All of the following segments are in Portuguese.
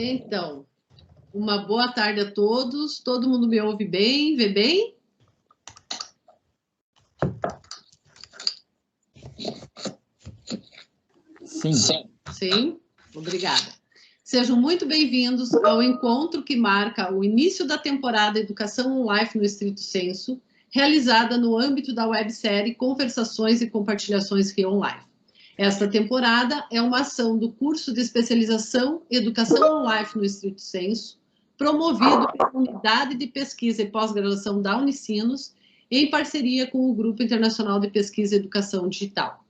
Então, uma boa tarde a todos. Todo mundo me ouve bem? Vê bem? Sim. Sim? Obrigada. Sejam muito bem-vindos ao encontro que marca o início da temporada Educação On-Life no Estrito Sensu, realizada no âmbito da websérie Conversações e Compartilhações Rio On-Life. Esta temporada é uma ação do curso de especialização Educação On-Life no Estrito Sensu, promovido pela Unidade de Pesquisa e Pós-Graduação da Unicinos, em parceria com o Grupo Internacional de Pesquisa e Educação Digital.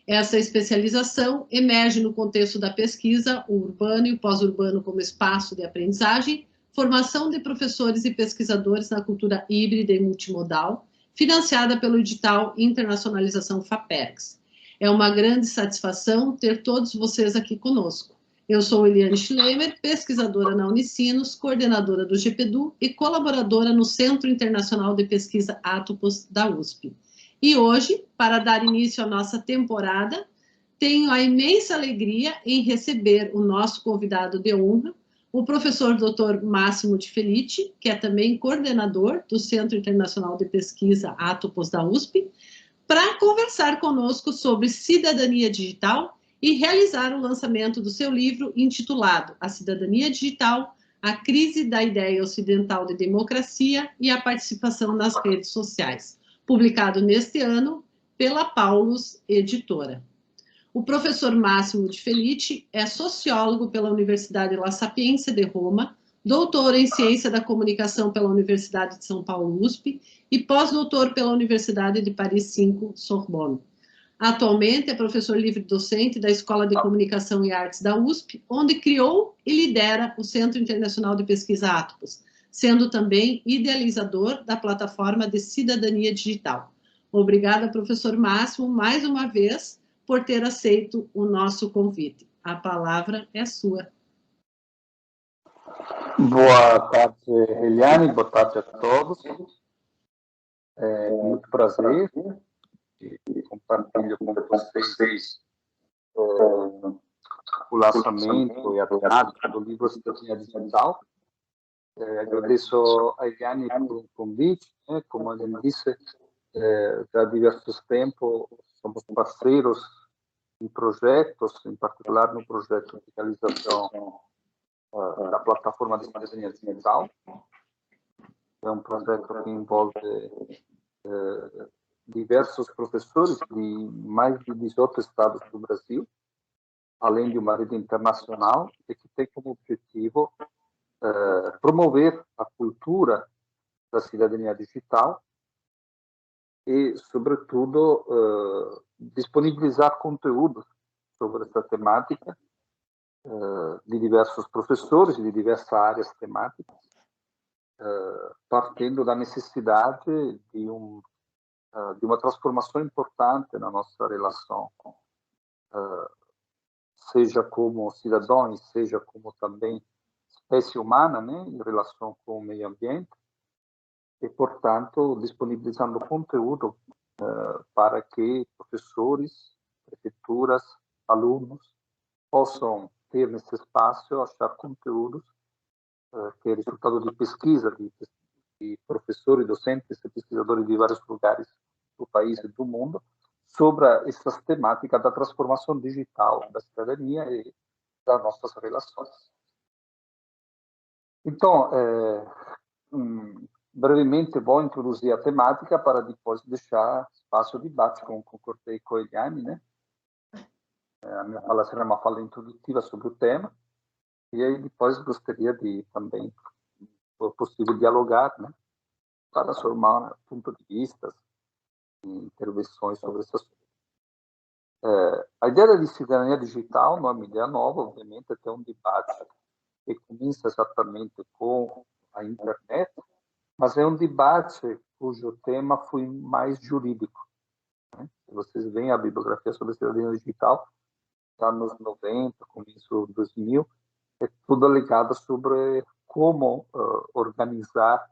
Essa especialização emerge no contexto da pesquisa, o urbano e o pós-urbano como espaço de aprendizagem, formação de professores e pesquisadores na cultura híbrida e multimodal, financiada pelo edital Internacionalização FAPERGS. É uma grande satisfação ter todos vocês aqui conosco. Eu sou Eliane Schleimer, pesquisadora na Unicinos, coordenadora do GPEDU e colaboradora no Centro Internacional de Pesquisa Atopos da USP. E hoje, para dar início à nossa temporada, tenho a imensa alegria em receber o nosso convidado de honra, o professor Dr. Máximo de Felice, que é também coordenador do Centro Internacional de Pesquisa Atopos da USP, para conversar conosco sobre cidadania digital e realizar o lançamento do seu livro intitulado A Cidadania Digital, a crise da ideia ocidental de democracia e a participação nas redes sociais, publicado neste ano pela Paulus Editora. O professor Máximo de Felice é sociólogo pela Universidade La Sapienza de Roma, doutor em Ciência da Comunicação pela Universidade de São Paulo USP e pós-doutor pela Universidade de Paris 5 Sorbonne. Atualmente é professor livre-docente da Escola de Comunicação e Artes da USP, onde criou e lidera o Centro Internacional de Pesquisa Atopos, sendo também idealizador da plataforma de cidadania digital. Obrigada, professor Máximo, mais uma vez, por ter aceito o nosso convite. A palavra é sua. Boa tarde, Eliane, boa tarde a todos. É muito prazer e compartilho com vocês o lançamento e a temática do livro Cidadania Digital. Agradeço a Eliane pelo convite, como ele disse, já há diversos tempos somos parceiros em projetos, em particular no projeto de realização da plataforma de cidadania digital. É um projeto que envolve diversos professores de mais de 18 estados do Brasil, além de uma rede internacional, e que tem como objetivo promover a cultura da cidadania digital e, sobretudo, disponibilizar conteúdos sobre essa temática de diversos professores de diversas áreas temáticas, partindo da necessidade de uma transformação importante na nossa relação, seja como cidadãos, seja como também espécie humana, né, em relação com o meio ambiente, e, portanto, disponibilizando conteúdo para que professores, prefeituras, alunos possam ter nesse espaço, achar conteúdos que é resultado de pesquisa de professores, docentes e pesquisadores de vários lugares do país e do mundo sobre essas temáticas da transformação digital da cidadania e das nossas relações. Então, brevemente vou introduzir a temática para depois deixar espaço de debate, como concordei com a Eliane, né? A minha fala será uma fala introdutiva sobre o tema, e aí depois gostaria de também, se for possível, dialogar, né? Para formar pontos de vista e intervenções sobre esse assunto. A ideia de cidadania digital não é uma ideia nova, obviamente, é um debate que começa exatamente com a internet, mas é um debate cujo tema foi mais jurídico, né? Se vocês veem a bibliografia sobre cidadania digital, anos 90, começo 2000, é tudo ligado sobre como organizar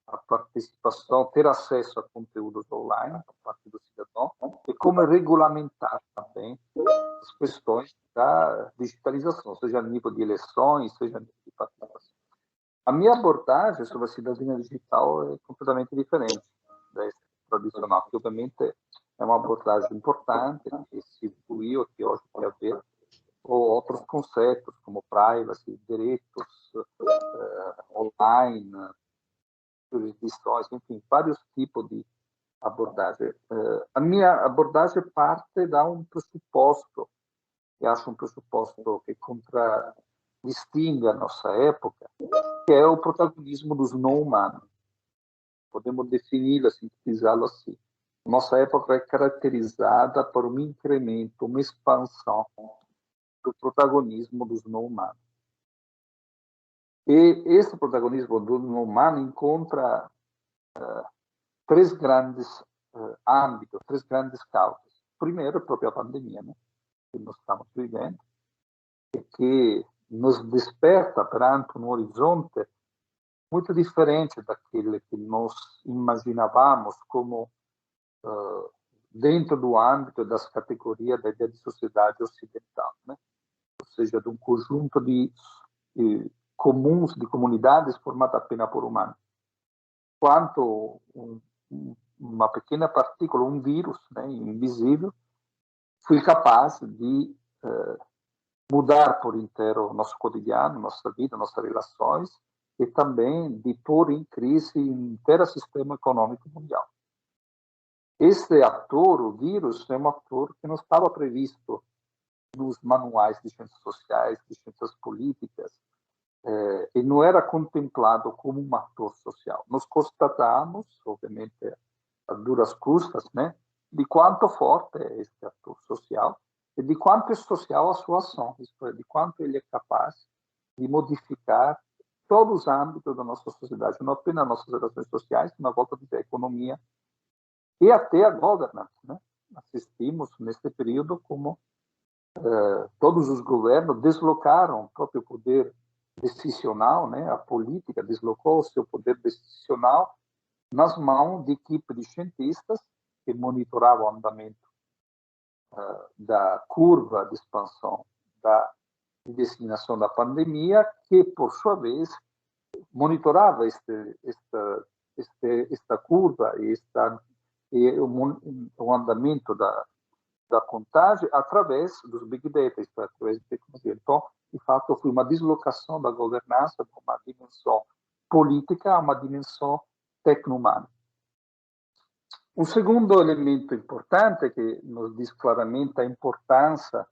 a participação, ter acesso a conteúdos online por parte do cidadão e como regulamentar também as questões da digitalização, seja a nível de eleições, seja a nível de participação. A minha abordagem sobre a cidadania digital é completamente diferente da tradicional, que obviamente é uma abordagem importante, que se evoluiu, que hoje tem a ver com outros conceitos, como privacy, direitos online, jurisdições, enfim, vários tipos de abordagem. A minha abordagem parte de um pressuposto, que acho um pressuposto que contradistingue a nossa época, que é o protagonismo dos não humanos. Podemos defini-lo, sintetizá-lo assim. Nossa época é caracterizada por um incremento, uma expansão do protagonismo dos não humanos. E esse protagonismo do não humano encontra três grandes âmbitos, três grandes causas. Primeiro, a própria pandemia, né, que nós estamos vivendo, e que nos desperta perante um horizonte muito diferente daquele que nós imaginávamos como dentro do âmbito das categorias da ideia de sociedade ocidental, né? Ou seja, de um conjunto de comuns, de comunidades formadas apenas por humanos. Quanto uma pequena partícula, um vírus, né, invisível, foi capaz de mudar por inteiro nosso cotidiano, nossa vida, nossas relações, e também de pôr em crise o inteiro sistema econômico mundial. Este ator, o vírus, é um ator que não estava previsto nos manuais de ciências sociais, de ciências políticas, e não era contemplado como um ator social. Nós constatamos, obviamente, a duras custas, né, de quanto forte é este ator social e de quanto é social a sua ação, isto é, de quanto ele é capaz de modificar todos os âmbitos da nossa sociedade, não apenas nossas relações sociais, mas, volto a dizer, a economia e até a governance, né? Assistimos, neste período, como todos os governos deslocaram o próprio poder decisional, né? A política deslocou o seu poder decisional nas mãos de equipe de cientistas que monitoravam o andamento da curva de expansão da disseminação da pandemia, que, por sua vez, monitorava esta curva e o andamento da contágio através dos Big Data, através de tecnologia. Então, de fato, foi uma deslocação da governança de uma dimensão política a uma dimensão tecno-humana. Um segundo elemento importante que nos diz claramente a importância,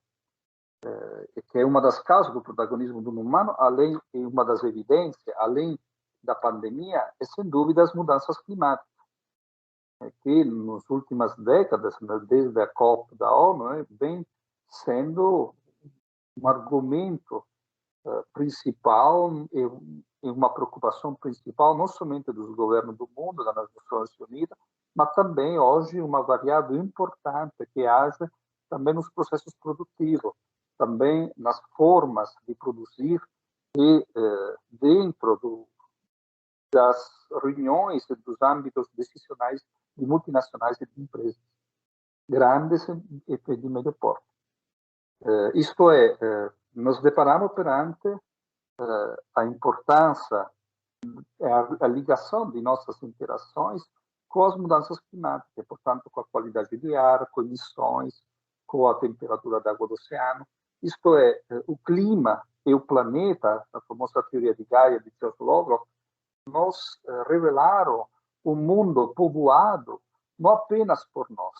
que é uma das causas do protagonismo do humano, além e uma das evidências, além da pandemia, é sem dúvida as mudanças climáticas, que nas últimas décadas, desde a COP da ONU, vem sendo um argumento principal e uma preocupação principal, não somente dos governos do mundo, das Nações Unidas, mas também hoje uma variável importante que haja também nos processos produtivos, também nas formas de produzir e dentro das reuniões e dos âmbitos decisionais de multinacionais e de empresas grandes e de médio porte. Isto é, nos deparamos perante a importância, a ligação de nossas interações com as mudanças climáticas, portanto, com a qualidade do ar, com emissões, com a temperatura da água do oceano. Isto é, o clima e o planeta, a famosa teoria de Gaia, de George Lovelock, nos revelaram um mundo povoado não apenas por nós.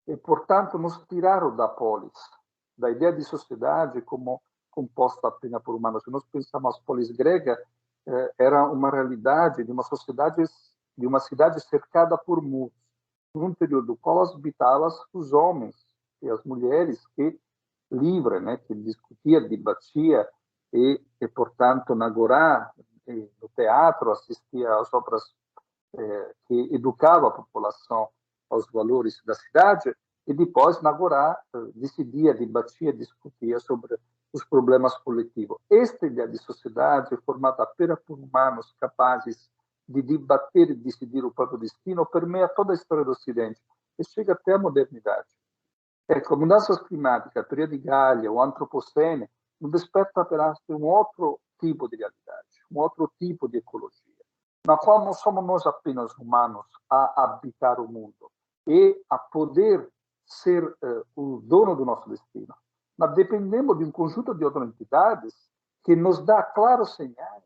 E, portanto, nos tiraram da polis, da ideia de sociedade como composta apenas por humanos. Se nós pensamos a polis grega, era uma realidade de uma sociedade, de uma cidade cercada por muros, no interior do qual habitavam os homens e as mulheres que livre, né, que discutia, debatia e portanto, na agorá, no teatro, assistia às obras que educava a população aos valores da cidade, e depois, na agorá, decidia, debatia, discutia sobre os problemas coletivos. Esta ideia de sociedade, formada apenas por humanos capazes de debater e decidir o próprio destino, permeia toda a história do Ocidente e chega até a modernidade. Com mudanças climáticas, a teoria de Gaia, o antropocene, nos desperta perante um outro tipo de realidade, um outro tipo de ecologia, na qual não somos nós apenas humanos a habitar o mundo e a poder ser o dono do nosso destino, mas dependemos de um conjunto de outras entidades que nos dá claros sinais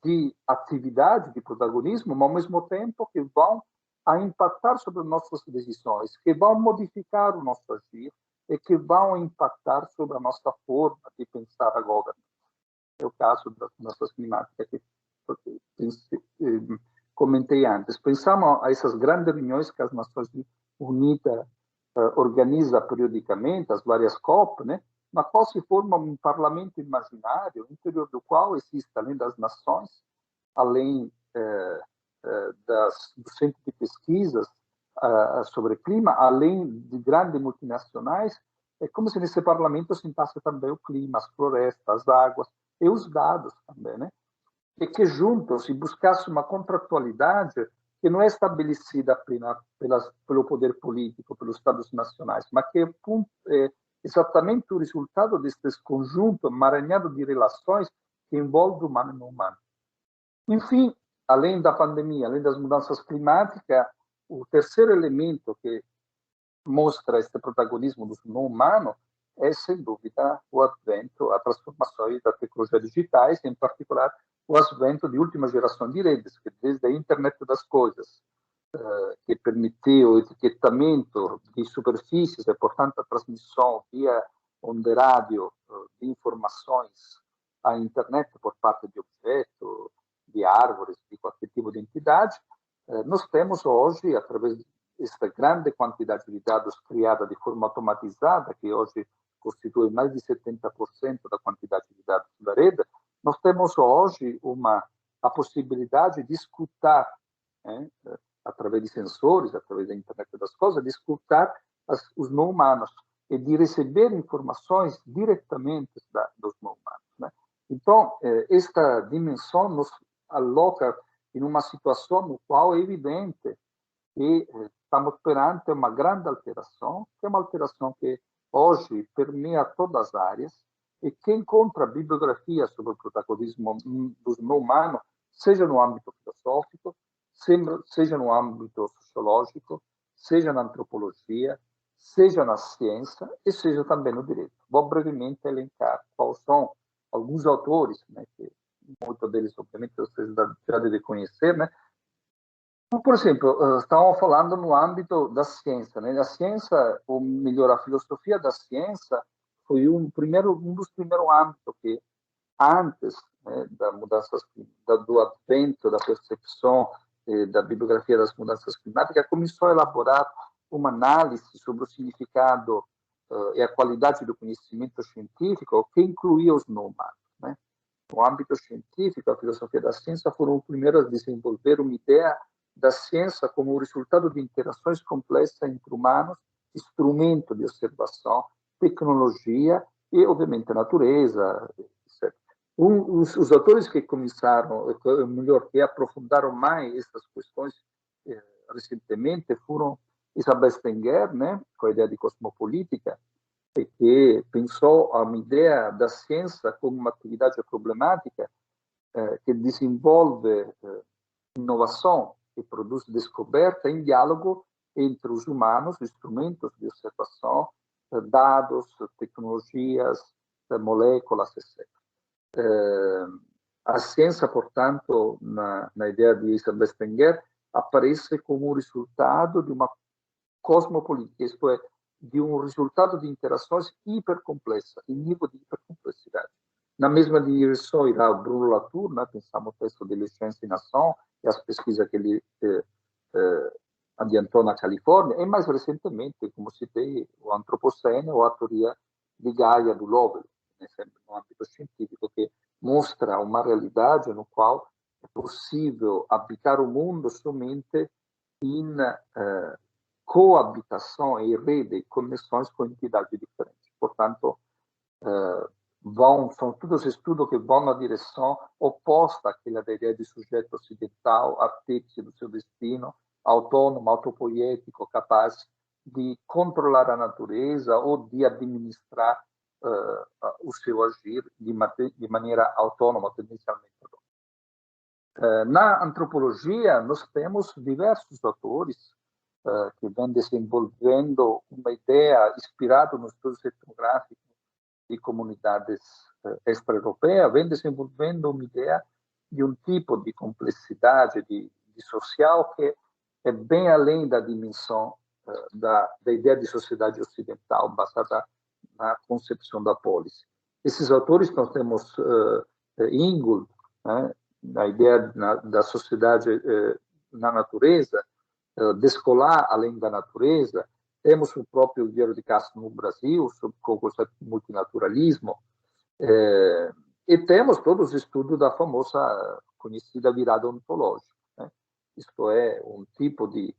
de atividade, de protagonismo, mas ao mesmo tempo que vão a impactar sobre nossas decisões, que vão modificar o nosso agir e que vão impactar sobre a nossa forma de pensar a governança. É o caso das mudanças climáticas que comentei antes. Pensamos a essas grandes reuniões que as Nações Unidas organiza periodicamente, as várias COP, né? Na qual se forma um parlamento imaginário, no interior do qual existe, além das nações, além do centro de pesquisas sobre clima, além de grandes multinacionais, é como se nesse parlamento sentasse também o clima, as florestas, as águas e os dados também, né? E que juntos se buscasse uma contratualidade que não é estabelecida apenas pelo poder político, pelos Estados nacionais, mas que é exatamente o resultado deste conjunto emaranhado de relações que envolve o humano e não humano. Enfim, além da pandemia, além das mudanças climáticas, o terceiro elemento que mostra este protagonismo do não humano é, sem dúvida, o advento, a transformação das tecnologias digitais, em particular o advento de última geração de redes, que desde a internet das coisas, que permitiu o etiquetamento de superfícies e, portanto, a transmissão via onda rádio de informações à internet por parte de objetos, de árvores, de qualquer tipo de entidade, nós temos hoje, através desta grande quantidade de dados criada de forma automatizada, que hoje constitui mais de 70% da quantidade de dados da rede, nós temos hoje a possibilidade de escutar, através de sensores, através da internet das coisas, de escutar os não humanos e de receber informações diretamente dos não humanos. Né? Então, esta dimensão nos aloca em uma situação no qual é evidente que estamos perante uma grande alteração, que é uma alteração que hoje permeia todas as áreas e que encontra bibliografia sobre o protagonismo dos não humanos, seja no âmbito filosófico, seja no âmbito sociológico, seja na antropologia, seja na ciência e seja também no direito. Vou brevemente elencar quais são alguns autores, né, que muitos deles, obviamente, vocês já devem conhecer, né? Por exemplo, estamos falando no âmbito da ciência, né? A ciência, ou melhor, a filosofia da ciência foi um dos primeiros âmbitos que, antes, né, da mudanças, do advento, da percepção, da bibliografia das mudanças climáticas, começou a elaborar uma análise sobre o significado e a qualidade do conhecimento científico que incluía os não humanos, né? No âmbito científico, a filosofia da ciência foram os primeiros a desenvolver uma ideia da ciência como o resultado de interações complexas entre humanos, instrumento de observação, tecnologia e, obviamente, a natureza, etc. Os autores que começaram, melhor, que aprofundaram mais essas questões recentemente foram Isabel Stenger, né, com a ideia de cosmopolítica, que pensou a ideia da ciência como uma atividade problemática que desenvolve inovação e produz descoberta em diálogo entre os humanos, instrumentos de observação, dados, tecnologias, moléculas, etc. A ciência, portanto, na ideia de Isabel Stenger, aparece como o resultado de uma cosmopolítica, isto é, de um resultado de interações hipercomplexas, em nível de hipercomplexidade. Na mesma direção irá o Bruno Latour, né? Pensamos o texto de Licença e Nação e as pesquisas que ele adiantou na Califórnia, e mais recentemente, como citei, o Antropocene ou a teoria de Gaia do Lovell, sempre no âmbito científico, que mostra uma realidade no qual é possível habitar o mundo somente em coabitação e rede, conexões com entidades diferentes. Portanto, são todos estudos que vão na direção oposta àquela da ideia de sujeito ocidental, artífice do seu destino, autônomo, autopoético, capaz de controlar a natureza ou de administrar o seu agir de maneira autônoma, tendencialmente. Na antropologia, nós temos diversos autores que vêm desenvolvendo uma ideia inspirada nos estudos etnográficos de comunidades extra-europeias, vêm desenvolvendo uma ideia de um tipo de complexidade de social que é bem além da dimensão da ideia de sociedade ocidental, baseada na concepção da polis. Esses autores, nós temos Ingold, né, a ideia da sociedade na natureza, descolar além da natureza. Temos o próprio Vieira de Castro no Brasil, sobre o conceito de multinaturalismo, e temos todos os estudos da famosa, conhecida virada ontológica, né? Isto é, um tipo de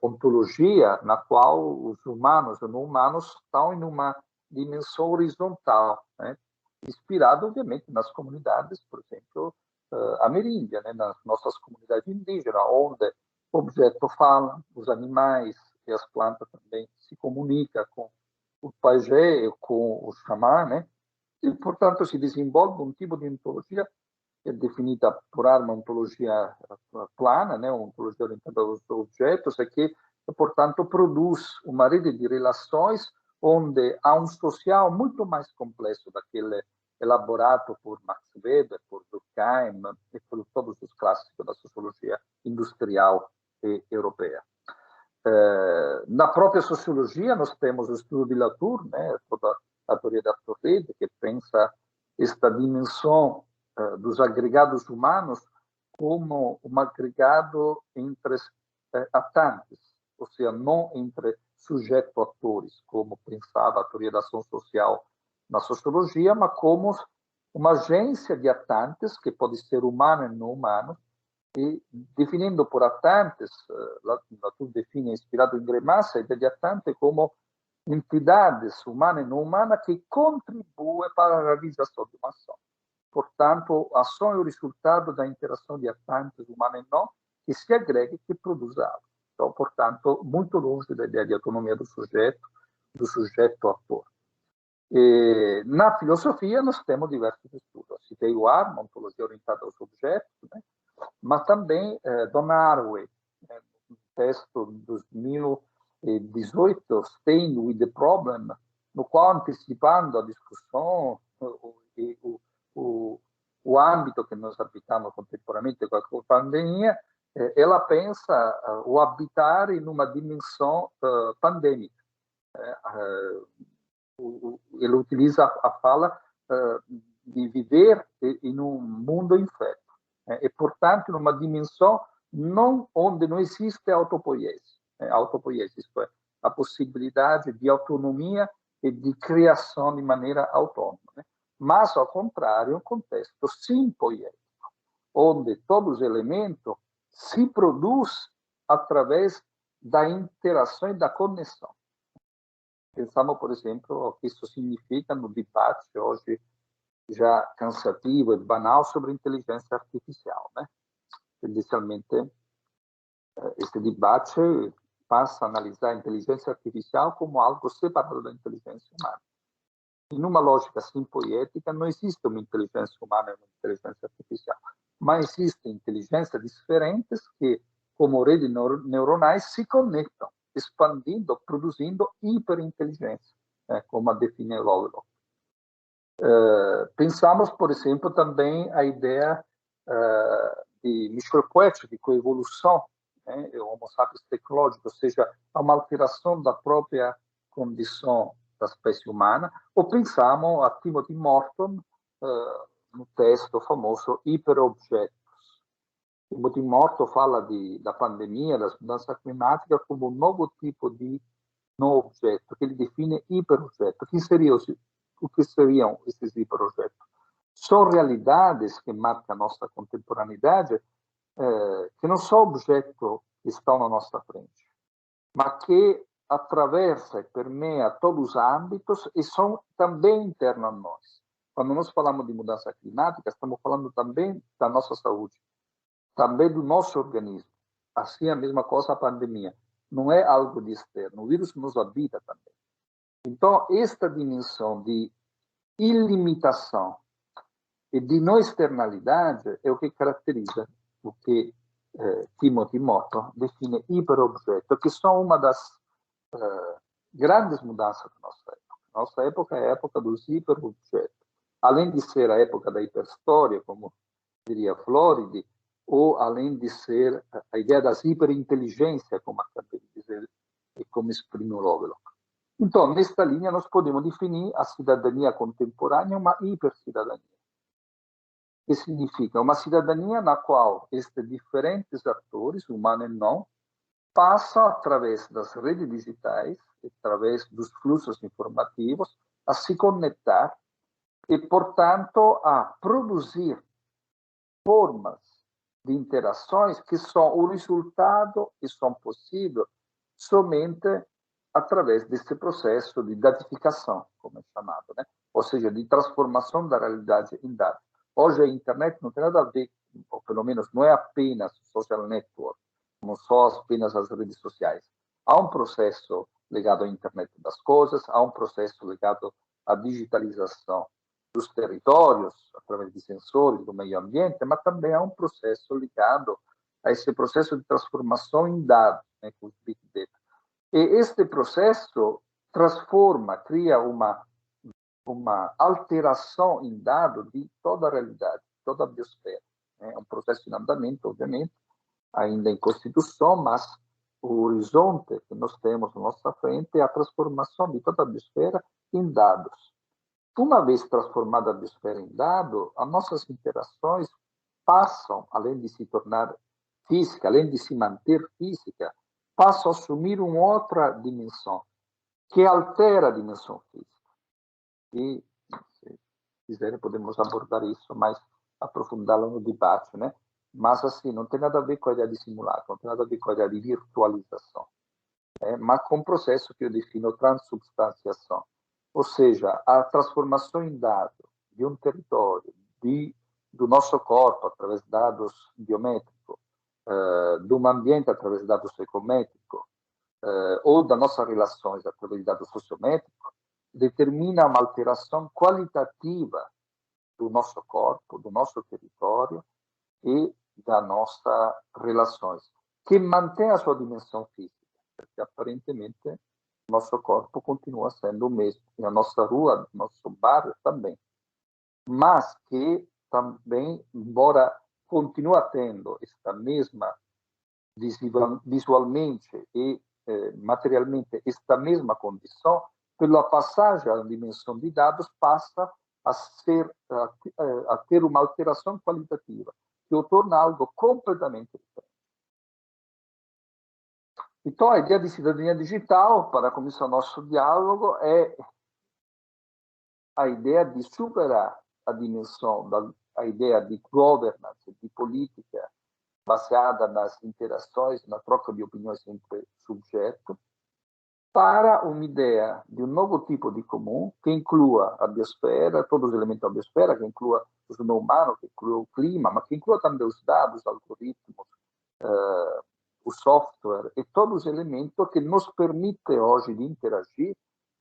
ontologia na qual os humanos e não humanos estão em uma dimensão horizontal, né? Inspirado, obviamente, nas comunidades, por exemplo, ameríndia, né? Nas nossas comunidades indígenas, onde o objeto fala, os animais e as plantas também se comunicam com o pajé e com o xamã, né? E, portanto, se desenvolve um tipo de ontologia que é definida por uma ontologia plana, né? Uma ontologia orientada aos objetos, e que, portanto, produz uma rede de relações onde há um social muito mais complexo daquele elaborado por Max Weber, por Durkheim e por todos os clássicos da sociologia industrial europeia. Na própria sociologia, nós temos o estudo de Latour, né, toda a teoria da rede, que pensa esta dimensão dos agregados humanos como um agregado entre atantes, ou seja, não entre sujeito-atores, como pensava a teoria da ação social na sociologia, mas como uma agência de atantes, que pode ser humano e não humano, e definindo por atantes, Latour define, inspirado em Gramsci, a ideia de atante como entidades humanas e não humanas que contribuem para a realização de uma ação. Portanto, a ação é o resultado da interação de atantes humanos e não, que se agrega e que produz algo. Então, portanto, muito longe da ideia de autonomia do sujeito-ator. Na filosofia, nós temos diversos estudos. Citei o Arma, ontologia orientada aos objetos, né? Mas também Donna Haraway, no texto de 2018, Staying with the Problem, no qual, antecipando a discussão, o âmbito que nós habitamos contemporaneamente com a pandemia, ela pensa o habitar em uma dimensão pandêmica. Ele utiliza a fala de viver em um mundo inferno. E, portanto, numa dimensão onde não existe autopoiese. Autopoiese, isto é, a possibilidade de autonomia e de criação de maneira autônoma. Né? Mas, ao contrário, um contexto simpoiético, onde todos os elementos se produzem através da interação e da conexão. Pensamos, por exemplo, o que isso significa no debate hoje já cansativo e banal sobre inteligência artificial, né? Inicialmente, este debate passa a analisar a inteligência artificial como algo separado da inteligência humana. E numa lógica simpoética, não existe uma inteligência humana e uma inteligência artificial, mas existem inteligências diferentes que, como redes neuronais, se conectam, expandindo, produzindo hiperinteligência, como a define Lovelock. Pensamos, por exemplo, também a ideia de Michel Quetsch, de coevolução, né, o Homo sapiens tecnológico, ou seja, uma alteração da própria condição da espécie humana, ou pensamos a Timothy Morton no texto famoso Hiperobjetos. Timothy Morton fala da pandemia, das mudanças climáticas, como um novo tipo de não objeto, que ele define hiperobjeto. O que seriam esses hiperobjetos? São realidades que marcam a nossa contemporaneidade, que não são objetos que estão na nossa frente, mas que atravessam e permeiam todos os âmbitos e são também internos a nós. Quando nós falamos de mudança climática, estamos falando também da nossa saúde, também do nosso organismo. Assim, a mesma coisa a pandemia. Não é algo de externo, o vírus nos habita também. Então, esta dimensão de ilimitação e de não externalidade é o que caracteriza o que Timothy Motto define hiperobjeto, que são uma das grandes mudanças da nossa época. Nossa época é a época dos hiperobjetos. Além de ser a época da hiperstória, como diria Floridi, ou além de ser a ideia das hiperinteligência, como acabei de dizer, e como exprime o Lovelock. Então, nesta linha, nós podemos definir a cidadania contemporânea uma hipercidadania, que significa uma cidadania na qual estes diferentes atores, humanos e não, passam através das redes digitais, através dos fluxos informativos, a se conectar e, portanto, a produzir formas de interações que são o resultado e são possíveis somente através desse processo de datificação, como é chamado, né? Ou seja, de transformação da realidade em dados. Hoje a internet não tem nada a ver, ou pelo menos não é apenas social network, não são apenas as redes sociais. Há um processo ligado à internet das coisas, há um processo ligado à digitalização dos territórios, através de sensores do meio ambiente, mas também há um processo ligado a esse processo de transformação em dados, né, com os Big Data. E este processo transforma, cria uma alteração em dado de toda a realidade, toda a biosfera. É um processo em andamento, obviamente, ainda em constituição, mas o horizonte que nós temos na nossa frente é a transformação de toda a biosfera em dados. Uma vez transformada a biosfera em dado, as nossas interações passam, além de se tornar física, além de se manter física, passam a assumir uma outra dimensão, que altera a dimensão física. E, se quiserem, podemos abordar isso mais, aprofundá-lo no debate, né? Mas, assim, não tem nada a ver com a ideia de simulacro, não tem nada a ver com a ideia de virtualização, mas com um processo que eu defino transubstanciação. Ou seja, a transformação em dado de um território, do nosso corpo, através de dados biométricos, do ambiente, através de dados ecométricos, ou das nossas relações, através de dados sociométricos, determina uma alteração qualitativa do nosso corpo, do nosso território e das nossas relações, que mantém a sua dimensão física, porque aparentemente nosso corpo continua sendo o mesmo, e a nossa rua, nosso bairro também, mas que também, embora continue tendo esta mesma, visualmente e materialmente, esta mesma condição, pela passagem à dimensão de dados, passa a ter uma alteração qualitativa, que o torna algo completamente diferente. Então, a ideia de cidadania digital, para começar o nosso diálogo, é a ideia de superar a dimensão, a ideia de governance, de política, baseada nas interações, na troca de opiniões entre subjetos, para uma ideia de um novo tipo de comum, que inclua a biosfera, todos os elementos da biosfera, que inclua o ser humano, que inclua o clima, mas que inclua também os dados, os algoritmos, o software e todos os elementos que nos permitem hoje de interagir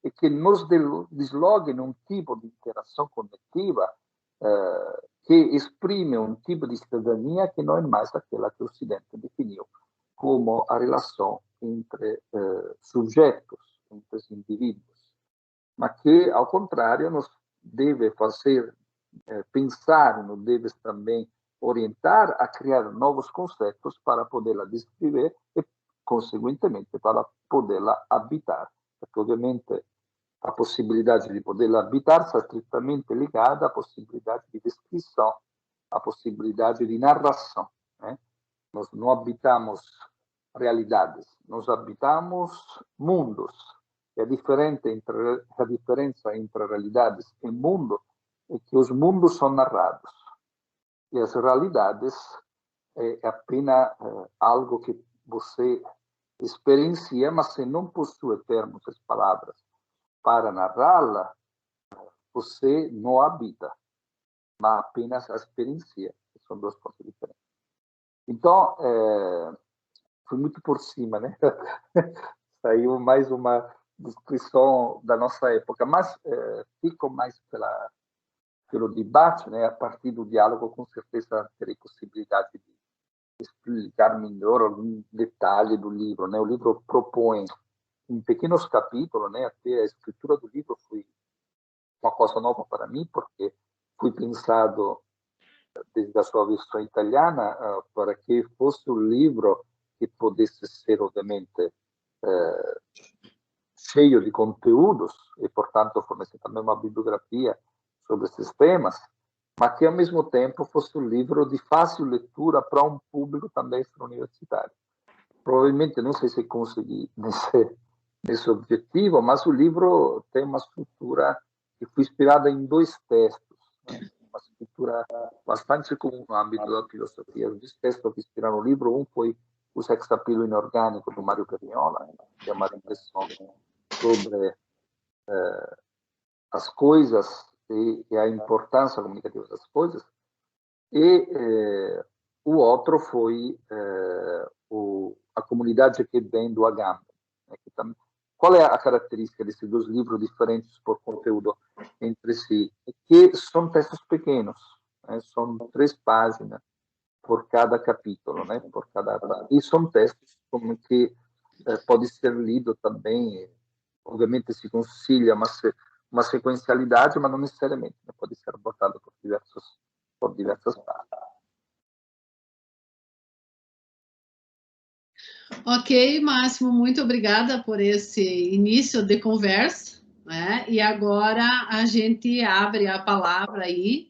e que nos desloguem num tipo de interação coletiva que exprime um tipo de cidadania que não é mais aquela que o Ocidente definiu como a relação entre sujeitos, entre indivíduos, mas que, ao contrário, nos deve fazer pensar, nos deve também orientar a criar novos conceitos para poderla descrever e, consequentemente, para poderla habitar. Porque, obviamente, a possibilidade de poderla habitar está estritamente ligada à possibilidade de descrição, à possibilidade de narração, né? Nós não habitamos realidades, nós habitamos mundos. E a diferença entre realidades e mundo é que os mundos são narrados e as realidades é apenas algo que você experiencia, mas se não possui termos e palavras para narrá-la, você não habita, mas apenas a experiencia, que são duas coisas diferentes. Então, foi muito por cima, né? Saiu mais uma descrição da nossa época, mas fico mais pelo debate, né? A partir do diálogo, com certeza terei possibilidade de explicar melhor algum detalhe do livro, né? O livro propõe em pequenos capítulos, né? Até a escritura do livro foi uma coisa nova para mim, porque foi pensado desde a sua versão italiana para que fosse um livro que pudesse ser, obviamente, cheio de conteúdos e, portanto, fornecer também uma bibliografia sobre esses temas, mas que, ao mesmo tempo, fosse um livro de fácil leitura para um público também universitário. Provavelmente, não sei se consegui nesse objetivo, mas o livro tem uma estrutura que foi inspirada em 2 textos, né? Uma estrutura bastante comum no âmbito da filosofia. Os 2 textos que inspiraram o livro, um foi o Sexapilo Inorgânico, do Mário Perniola, que é uma reflexão sobre as coisas e a importância comunicativa das coisas, e o outro foi a comunidade que vem do Agamben. Né, qual é a característica desses 2 livros diferentes por conteúdo entre si? É que são textos pequenos, né, são 3 páginas por cada capítulo, né, e são textos como que pode ser lido também, obviamente se concilia uma sequencialidade, mas não necessariamente, né, pode ser abordado por diversas partes. Ok, Máximo, muito obrigada por esse início de conversa, né? E agora a gente abre a palavra aí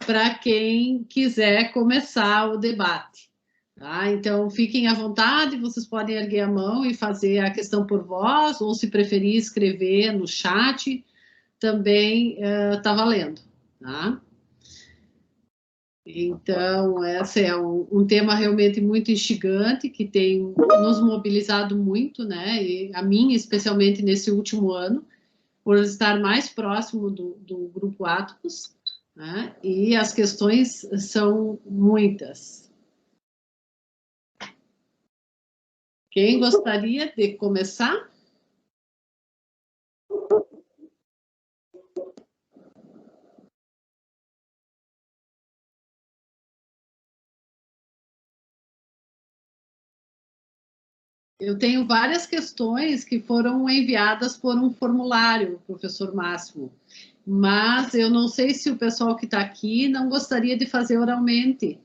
para quem quiser começar o debate. Tá? Então, fiquem à vontade, vocês podem erguer a mão e fazer a questão por voz, ou se preferir escrever no chat, também está valendo. Tá? Então, esse é um tema realmente muito instigante, que tem nos mobilizado muito, né? E a mim, especialmente nesse último ano, por estar mais próximo do Grupo Atos, né? E as questões são muitas. Quem gostaria de começar? Eu tenho várias questões que foram enviadas por um formulário, professor Máximo, mas eu não sei se o pessoal que está aqui não gostaria de fazer oralmente.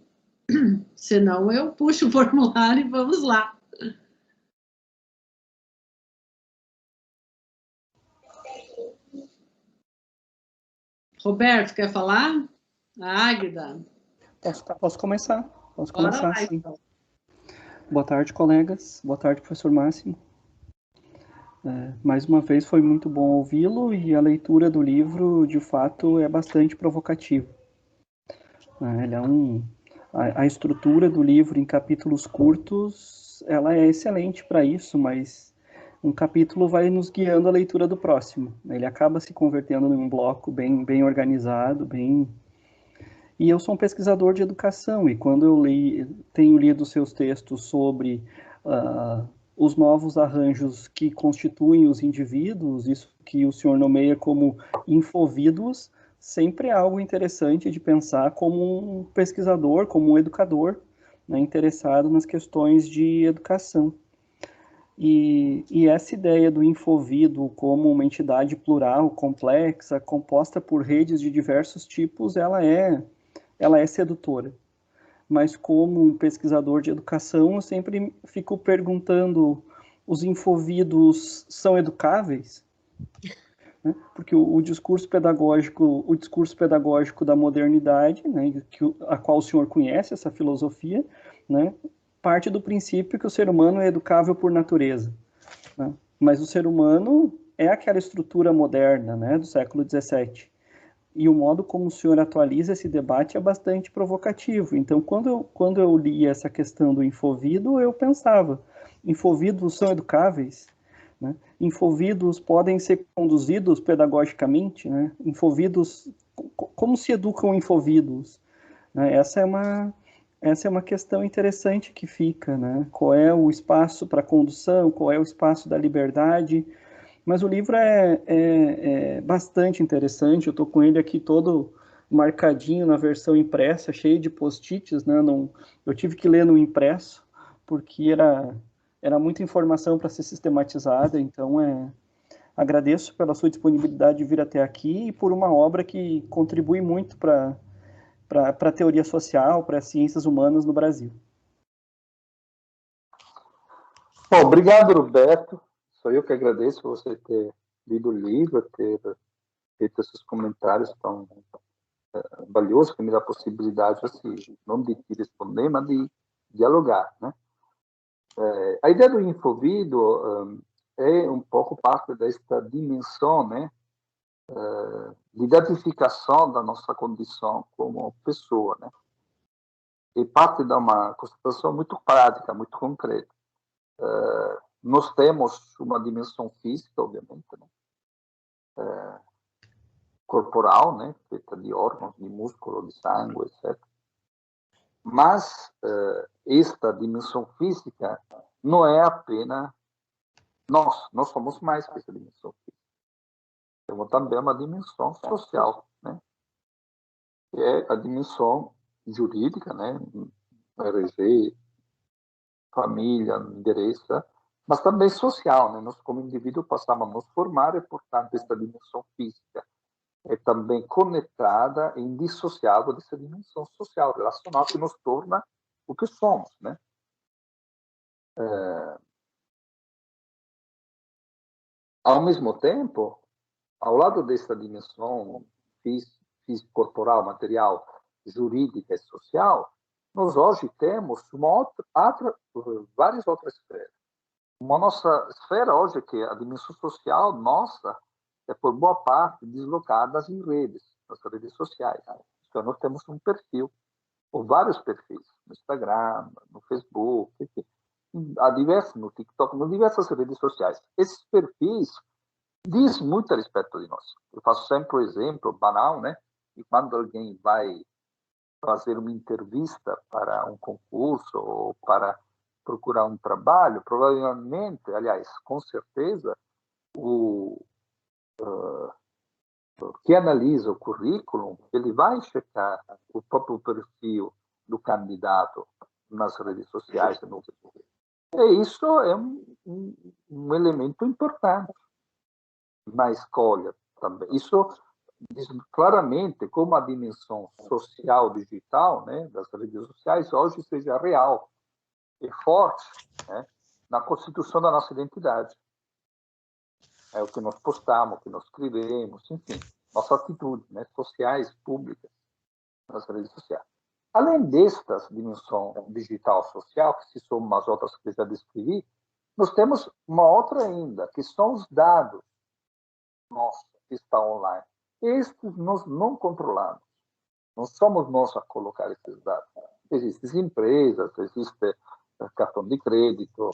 Senão eu puxo o formulário e vamos lá. Roberto, quer falar? Águida. Posso começar? Posso Bora começar, lá, sim. então. Boa tarde, colegas. Boa tarde, professor Máximo. Mais uma vez foi muito bom ouvi-lo e a leitura do livro, de fato, é bastante provocativa. Ele é a estrutura do livro em capítulos curtos, ela é excelente para isso, mas um capítulo vai nos guiando a leitura do próximo. Ele acaba se convertendo em um bloco bem organizado, E eu sou um pesquisador de educação, e quando eu tenho lido seus textos sobre os novos arranjos que constituem os indivíduos, isso que o senhor nomeia como infovíduos, sempre é algo interessante de pensar como um pesquisador, como um educador, né, interessado nas questões de educação. E essa ideia do infovíduo como uma entidade plural, complexa, composta por redes de diversos tipos, ela é sedutora. Mas como um pesquisador de educação, eu sempre fico perguntando, os infovíduos são educáveis? Né? Porque o discurso pedagógico da modernidade, né, a qual o senhor conhece, essa filosofia, né, parte do princípio que o ser humano é educável por natureza. Né? Mas o ser humano é aquela estrutura moderna, né, do século XVII. E o modo como o senhor atualiza esse debate é bastante provocativo. Então, quando eu li essa questão do infovíduo, eu pensava, infovíduos são educáveis? Né? Infovíduos podem ser conduzidos pedagogicamente? Né? Infovíduos, como se educam infovíduos? Né? Essa é uma questão interessante que fica. Né? Qual é o espaço para a condução? Qual é o espaço da liberdade? Mas o livro é bastante interessante, eu estou com ele aqui todo marcadinho na versão impressa, cheio de post-its, né? Não, eu tive que ler no impresso, porque era muita informação para ser sistematizada, então agradeço pela sua disponibilidade de vir até aqui e por uma obra que contribui muito para a teoria social, para as ciências humanas no Brasil. Bom, obrigado, Roberto. Sou eu que agradeço você ter lido o livro, ter feito esses comentários tão valiosos, que me dá a possibilidade, assim, não de te responder, mas de dialogar, né? A ideia do Infovido é um pouco parte desta dimensão, né, de identificação da nossa condição como pessoa, né? E parte de uma constatação muito prática, muito concreta. Nós temos uma dimensão física, obviamente, né? Corporal, né? Feita de órgãos, de músculo, de sangue, etc. Mas esta dimensão física não é apenas nós somos mais que essa dimensão física. Temos também uma dimensão social, né? Que é a dimensão jurídica, né? RG, família, endereço, mas também social, né? Nós, como indivíduo, passamos a nos formar e, portanto, esta dimensão física é também conectada e indissociável dessa dimensão social, relacional, que nos torna o que somos, né? Ao mesmo tempo, ao lado dessa dimensão física, corporal, material, jurídica e social, nós hoje temos várias outras esferas. Uma nossa esfera hoje, que é a dimensão social nossa, é por boa parte deslocada em redes, nas redes sociais. Então, nós temos um perfil, ou vários perfis, no Instagram, no Facebook, enfim, no TikTok, em diversas redes sociais. Esses perfis diz muito a respeito de nós. Eu faço sempre o exemplo banal, né? E quando alguém vai fazer uma entrevista para um concurso ou para procurar um trabalho, provavelmente, aliás, com certeza, o que analisa o currículo, ele vai checar o próprio perfil do candidato nas redes sociais. E isso é um elemento importante na escolha também. Isso diz claramente como a dimensão social digital, né, das redes sociais hoje seja real e forte, né, na constituição da nossa identidade. É o que nós postamos, o que nós escrevemos, enfim, nossas atitudes, né, sociais, públicas, nas redes sociais. Além desta dimensão digital social, que se somam as outras que eu já descrevi, nós temos uma outra ainda, que são os dados nossos que estão online. Estes nós não controlamos. Não somos nós a colocar esses dados. Existem empresas, existe cartão de crédito,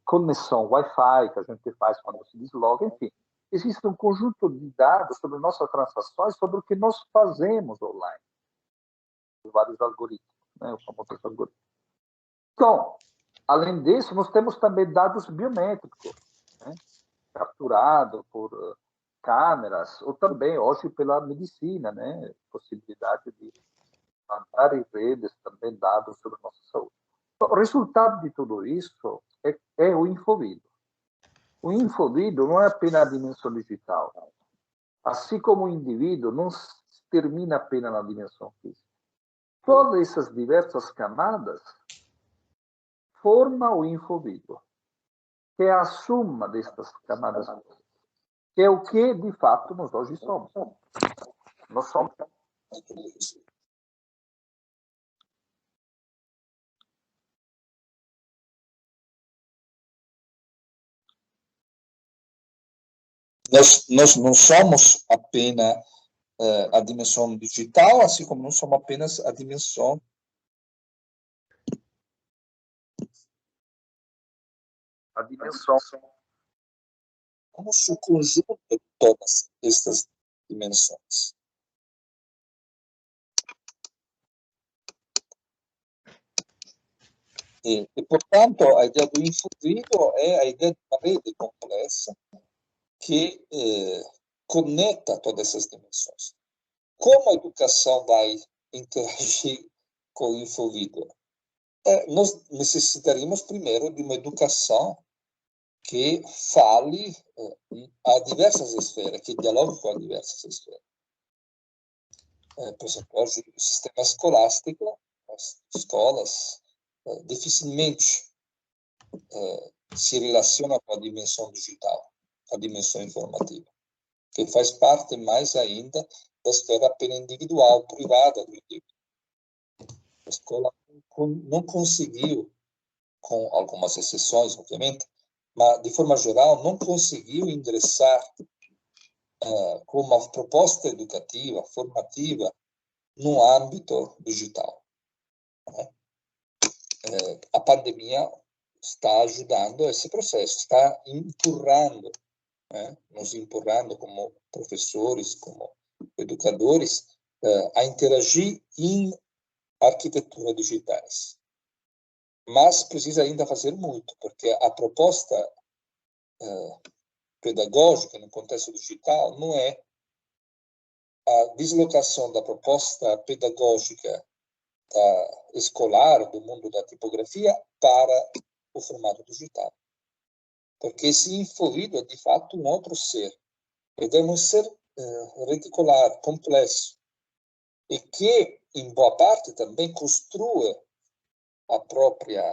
conexão Wi-Fi que a gente faz quando se desloga, enfim. Existe um conjunto de dados sobre nossas transações, sobre o que nós fazemos online. Vários algoritmos, né? Os famosos algoritmos. Então, além disso, nós temos também dados biométricos, né? Capturados por câmeras, ou também, hoje, pela medicina, né? Possibilidade de mandar em redes também dados sobre a nossa saúde. Então, o resultado de tudo isso é o Infovido. O Infovido não é apenas a dimensão digital. Assim como o indivíduo não termina apenas na dimensão física. Todas essas diversas camadas formam o Infovido, que é a suma destas camadas, que é o que, de fato, nós hoje somos. Nós somos. Nós não somos apenas a dimensão digital, assim como não somos apenas a dimensão somos o conjunto de todas estas dimensões. portanto, a ideia do infovídeo é a ideia de uma rede complexa que conecta todas essas dimensões. Como a educação vai interagir com o infovídeo? Nós necessitaríamos primeiro de uma educação que fale a diversas esferas, que dialogue com as diversas esferas. Por exemplo, hoje o sistema escolástico, as escolas, dificilmente se relaciona com a dimensão digital, a dimensão informativa, que faz parte mais ainda da esfera apenas individual, privada do indivíduo. A escola não conseguiu, com algumas exceções, obviamente, mas, de forma geral, não conseguiu ingressar com uma proposta educativa, formativa, no âmbito digital. A pandemia está ajudando esse processo, está empurrando, nos empurrando como professores, como educadores, a interagir em arquitetura digitais. Mas precisa ainda fazer muito, porque a proposta pedagógica no contexto digital não é a deslocação da proposta pedagógica escolar do mundo da tipografia para o formato digital. Porque esse infovídeo é, de fato, um outro ser. Ele é um ser reticular, complexo, e que, em boa parte, também construa a própria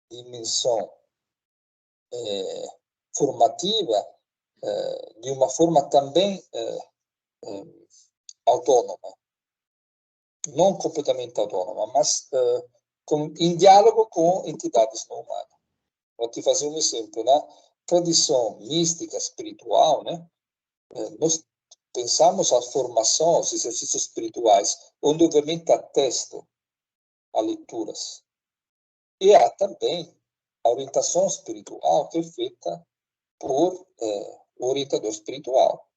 dimensão formativa de uma forma também autônoma. Não completamente autônoma, mas em diálogo com entidades não humanas. Vou te fazer um exemplo. Na tradição mística, espiritual, nós pensamos a formação, os exercícios espirituais, onde obviamente há texto, há leituras. E há também a orientação espiritual, que é feita por o orientador espiritual.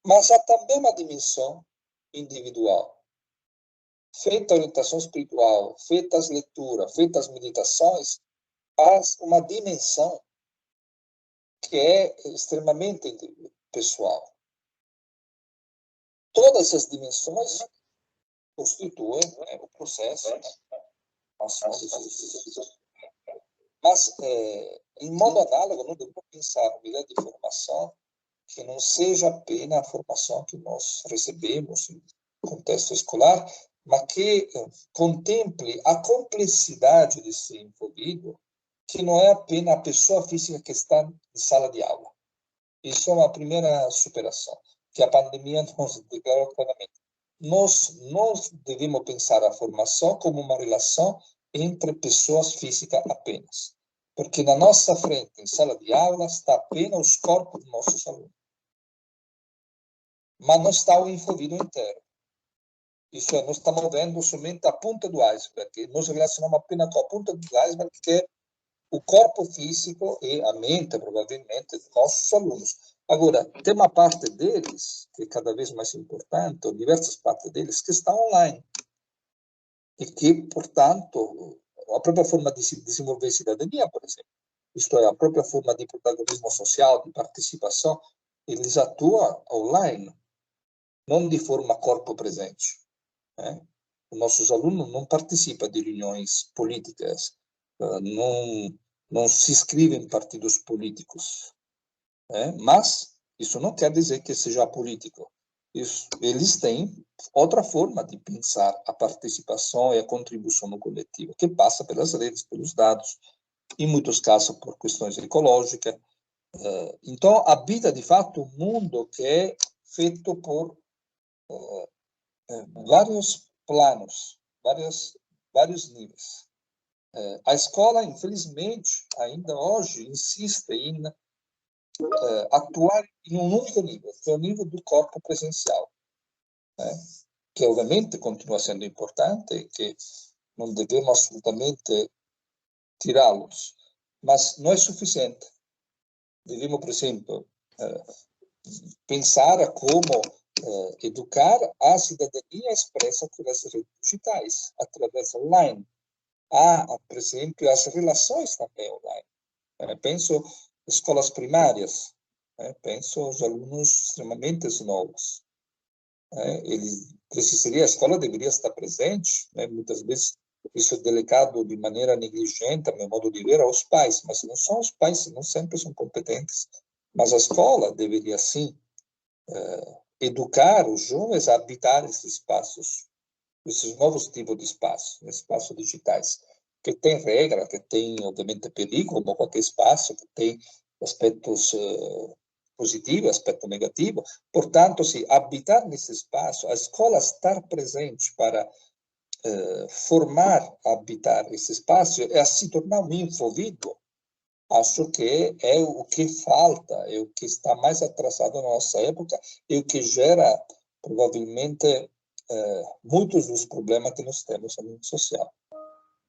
Mas há também uma dimensão individual. Feita a orientação espiritual, feita as leituras, feita as meditações, há uma dimensão que é extremamente pessoal. Todas essas dimensões constituem o processo. Mas, em modo análogo, não devemos pensar uma ideia de formação que não seja apenas a formação que nós recebemos no contexto escolar, mas que contemple a complexidade desse infovídeo, que não é apenas a pessoa física que está em sala de aula. Isso é uma primeira superação, que a pandemia nos declarou claramente. Nós devemos pensar a formação como uma relação entre pessoas físicas apenas. Porque na nossa frente, em sala de aula, está apenas os corpos dos nossos alunos. Mas não está o infovídeo inteiro. Isso é, nós estamos vendo somente a ponta do iceberg. Nós relacionamos apenas com a ponta do iceberg, que é o corpo físico e a mente, provavelmente, dos nossos alunos. Agora, tem uma parte deles, que é cada vez mais importante, ou diversas partes deles, que estão online. E que, portanto, a própria forma de se desenvolver cidadania, por exemplo, isto é, a própria forma de protagonismo social, de participação, eles atuam online, não de forma corpo presente. Os nossos alunos não participam de reuniões políticas, não se inscrevem em partidos políticos. Mas isso não quer dizer que seja político. Eles têm outra forma de pensar a participação e a contribuição no coletivo, que passa pelas redes, pelos dados, em muitos casos por questões ecológicas. Então, habita, de fato, um mundo que é feito por vários planos, vários níveis. A escola, infelizmente, ainda hoje insiste em atuar em um único nível, que é o nível do corpo presencial, que obviamente continua sendo importante, que não devemos absolutamente tirá-los, mas não é suficiente. Devemos, por exemplo, pensar como educar a cidadania expressa através das redes digitais, através online, há, por exemplo, as relações também online. Penso escolas primárias, penso os alunos extremamente novos. Eles precisaria, a escola deveria estar presente, muitas vezes isso é delegado de maneira negligente, a meu modo de ver, aos pais, mas não são os pais, não sempre são competentes, mas a escola deveria, sim, educar os jovens a habitar esses espaços, esses novos tipos de espaços digitais, que tem regra, que tem, obviamente, perigo, como qualquer espaço, que tem aspectos positivos, aspecto negativo. Portanto, se habitar nesse espaço, a escola estar presente para formar a habitar esse espaço é a se tornar um envolvido. Acho que é o que falta, é o que está mais atrasado na nossa época e o que gera, provavelmente, muitos dos problemas que nós temos no mundo social.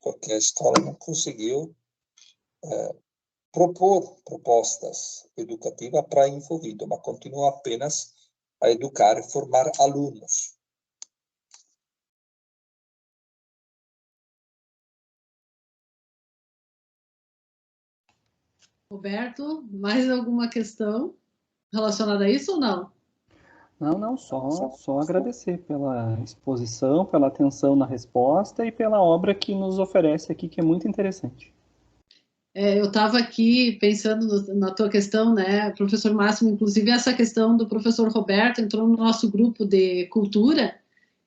Porque a escola não conseguiu propor propostas educativas para envolvido, mas continua apenas a educar e formar alunos. Roberto, mais alguma questão relacionada a isso ou não? Não, só agradecer pela exposição, pela atenção na resposta e pela obra que nos oferece aqui, que é muito interessante. Eu estava aqui pensando na tua questão, né, professor Máximo, inclusive essa questão do professor Roberto entrou no nosso grupo de cultura,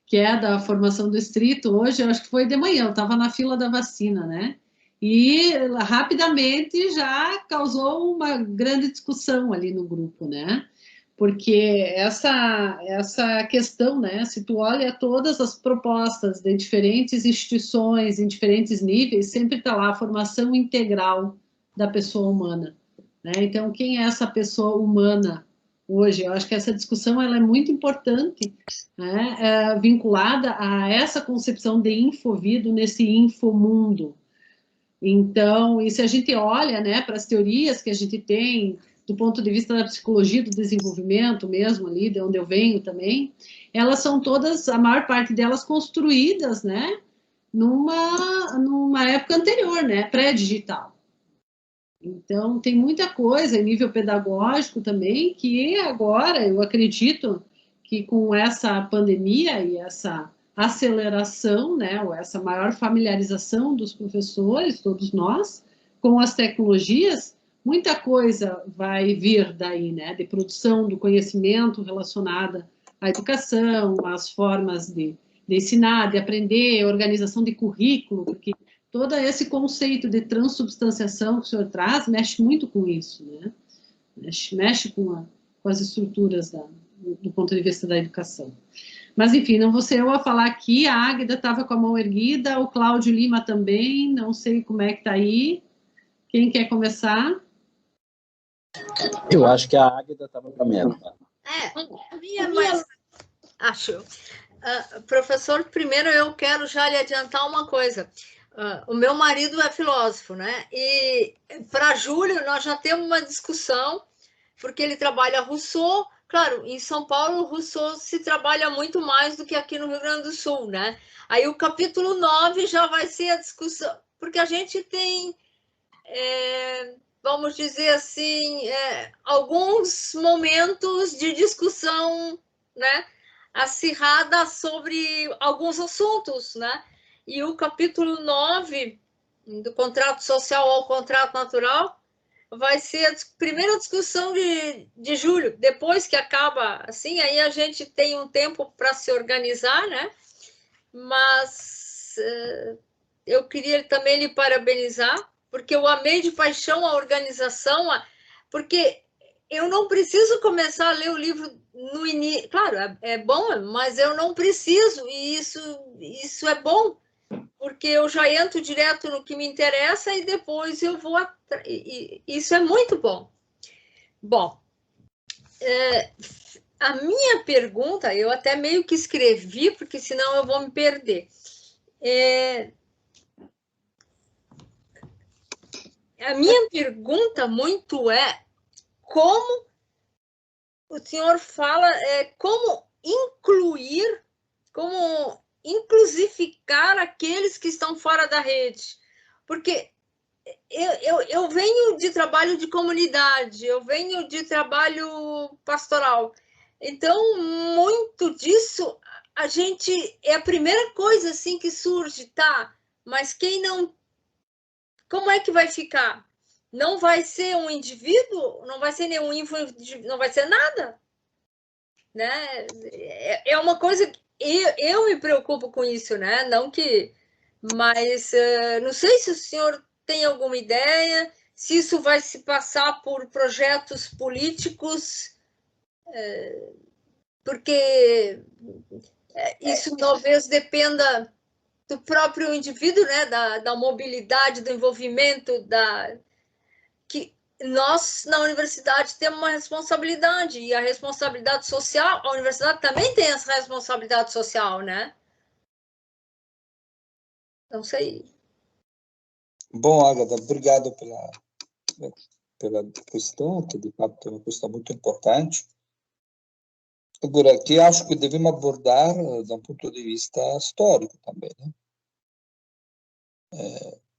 que é da formação do distrito, hoje, eu acho que foi de manhã, eu estava na fila da vacina, né? E rapidamente já causou uma grande discussão ali no grupo, né? Porque essa questão, né? Se tu olha todas as propostas de diferentes instituições, em diferentes níveis, sempre está lá a formação integral da pessoa humana, né? Então, quem é essa pessoa humana hoje? Eu acho que essa discussão ela é muito importante, né? Vinculada a essa concepção de infovido nesse infomundo. Então, e se a gente olha, né, para as teorias que a gente tem do ponto de vista da psicologia do desenvolvimento mesmo ali, de onde eu venho também, elas são todas, a maior parte delas construídas, né, numa época anterior, né, pré-digital. Então, tem muita coisa em nível pedagógico também que agora, eu acredito que com essa pandemia e essa aceleração, né, ou essa maior familiarização dos professores, todos nós, com as tecnologias, muita coisa vai vir daí, né, de produção do conhecimento relacionada à educação, às formas de ensinar, de aprender, organização de currículo, porque todo esse conceito de transubstanciação que o senhor traz mexe muito com isso, né? Mexe com as estruturas do ponto de vista da educação. Mas, enfim, não vou ser eu a falar aqui, a Águida estava com a mão erguida, o Cláudio Lima também, não sei como é que está aí. Quem quer começar? Eu acho que a Águida estava primeiro. Mas acho. Professor, primeiro eu quero já lhe adiantar uma coisa. O meu marido é filósofo, né? E para Júlio nós já temos uma discussão, porque ele trabalha Rousseau. Claro, em São Paulo, Rousseau se trabalha muito mais do que aqui no Rio Grande do Sul, né? Aí o capítulo 9 já vai ser a discussão, porque a gente tem, vamos dizer assim, alguns momentos de discussão, né? Acirrada sobre alguns assuntos, né? E o capítulo 9 do contrato social ao contrato natural vai ser a primeira discussão de julho. Depois que acaba assim, aí a gente tem um tempo para se organizar, né? Mas eu queria também lhe parabenizar, porque eu amei de paixão a organização, porque eu não preciso começar a ler o livro no início. Claro, é bom, mas eu não preciso, e isso é bom, porque eu já entro direto no que me interessa e depois eu vou... Isso é muito bom. Bom, a minha pergunta, eu até meio que escrevi, porque senão eu vou me perder. A minha pergunta muito é como o senhor fala, como incluir, como inclusificar aqueles que estão fora da rede. Porque eu venho de trabalho de comunidade, eu venho de trabalho pastoral. Então, muito disso, a gente é a primeira coisa assim que surge, tá? Mas quem não... Como é que vai ficar? Não vai ser um indivíduo? Não vai ser nenhum indivíduo, não vai ser nada? Né? É uma coisa que eu me preocupo com isso, né? Não que... Mas não sei se o senhor tem alguma ideia, se isso vai se passar por projetos políticos, porque isso talvez dependa do próprio indivíduo, né? Da mobilidade, do envolvimento, que nós, na universidade, temos uma responsabilidade, e a responsabilidade social, a universidade também tem essa responsabilidade social, né? Não sei. Bom, Agatha, obrigado pela questão, que de fato é uma questão muito importante. Agora, que acho que devemos abordar de um ponto de vista histórico também, né?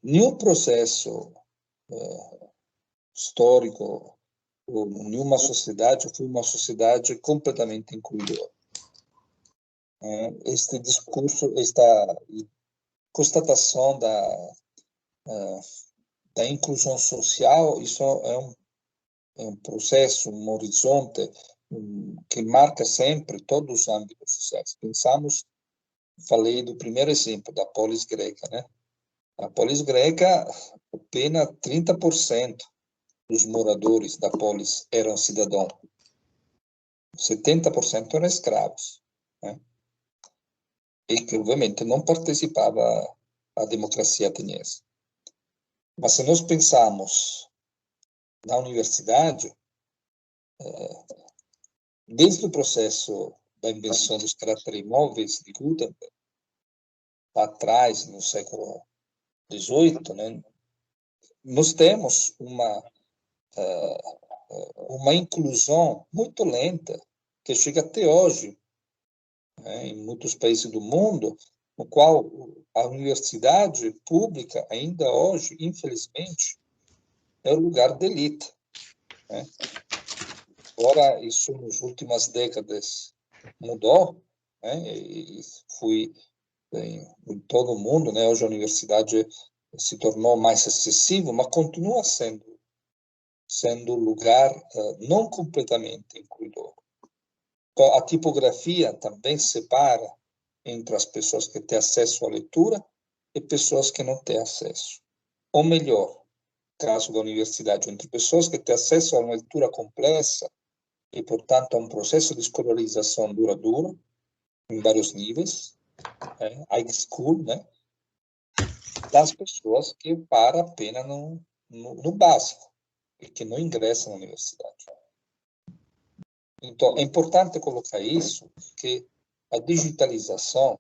Nenhum processo histórico ou nenhuma sociedade foi uma sociedade completamente incluidora. Este discurso, esta constatação da inclusão social, isso é um processo, um horizonte que marca sempre todos os âmbitos sociais. Pensamos, falei do primeiro exemplo, da polis greca, né? A polis greca, apenas 30% dos moradores da polis eram cidadãos. 70% eram escravos, né? E que, obviamente, não participava da democracia ateniense. Mas se nós pensamos na universidade, desde o processo da invenção dos caracteres imóveis de Gutenberg, atrás, no século XVIII, né, nós temos uma inclusão muito lenta, que chega até hoje, né, em muitos países do mundo, no qual a universidade pública, ainda hoje, infelizmente, é o lugar de elite, né? Agora, isso nas últimas décadas mudou, né? E foi em todo o mundo, né? Hoje a universidade se tornou mais acessível, mas continua sendo lugar não completamente incluidor. Então, a tipografia também separa entre as pessoas que têm acesso à leitura e pessoas que não têm acesso. Ou melhor, caso da universidade, entre pessoas que têm acesso a uma leitura complexa e, portanto, a um processo de escolarização duradouro, em vários níveis, high school, né? Das pessoas que param apenas no básico e que não ingressam na universidade. Então, é importante colocar isso, que a digitalização,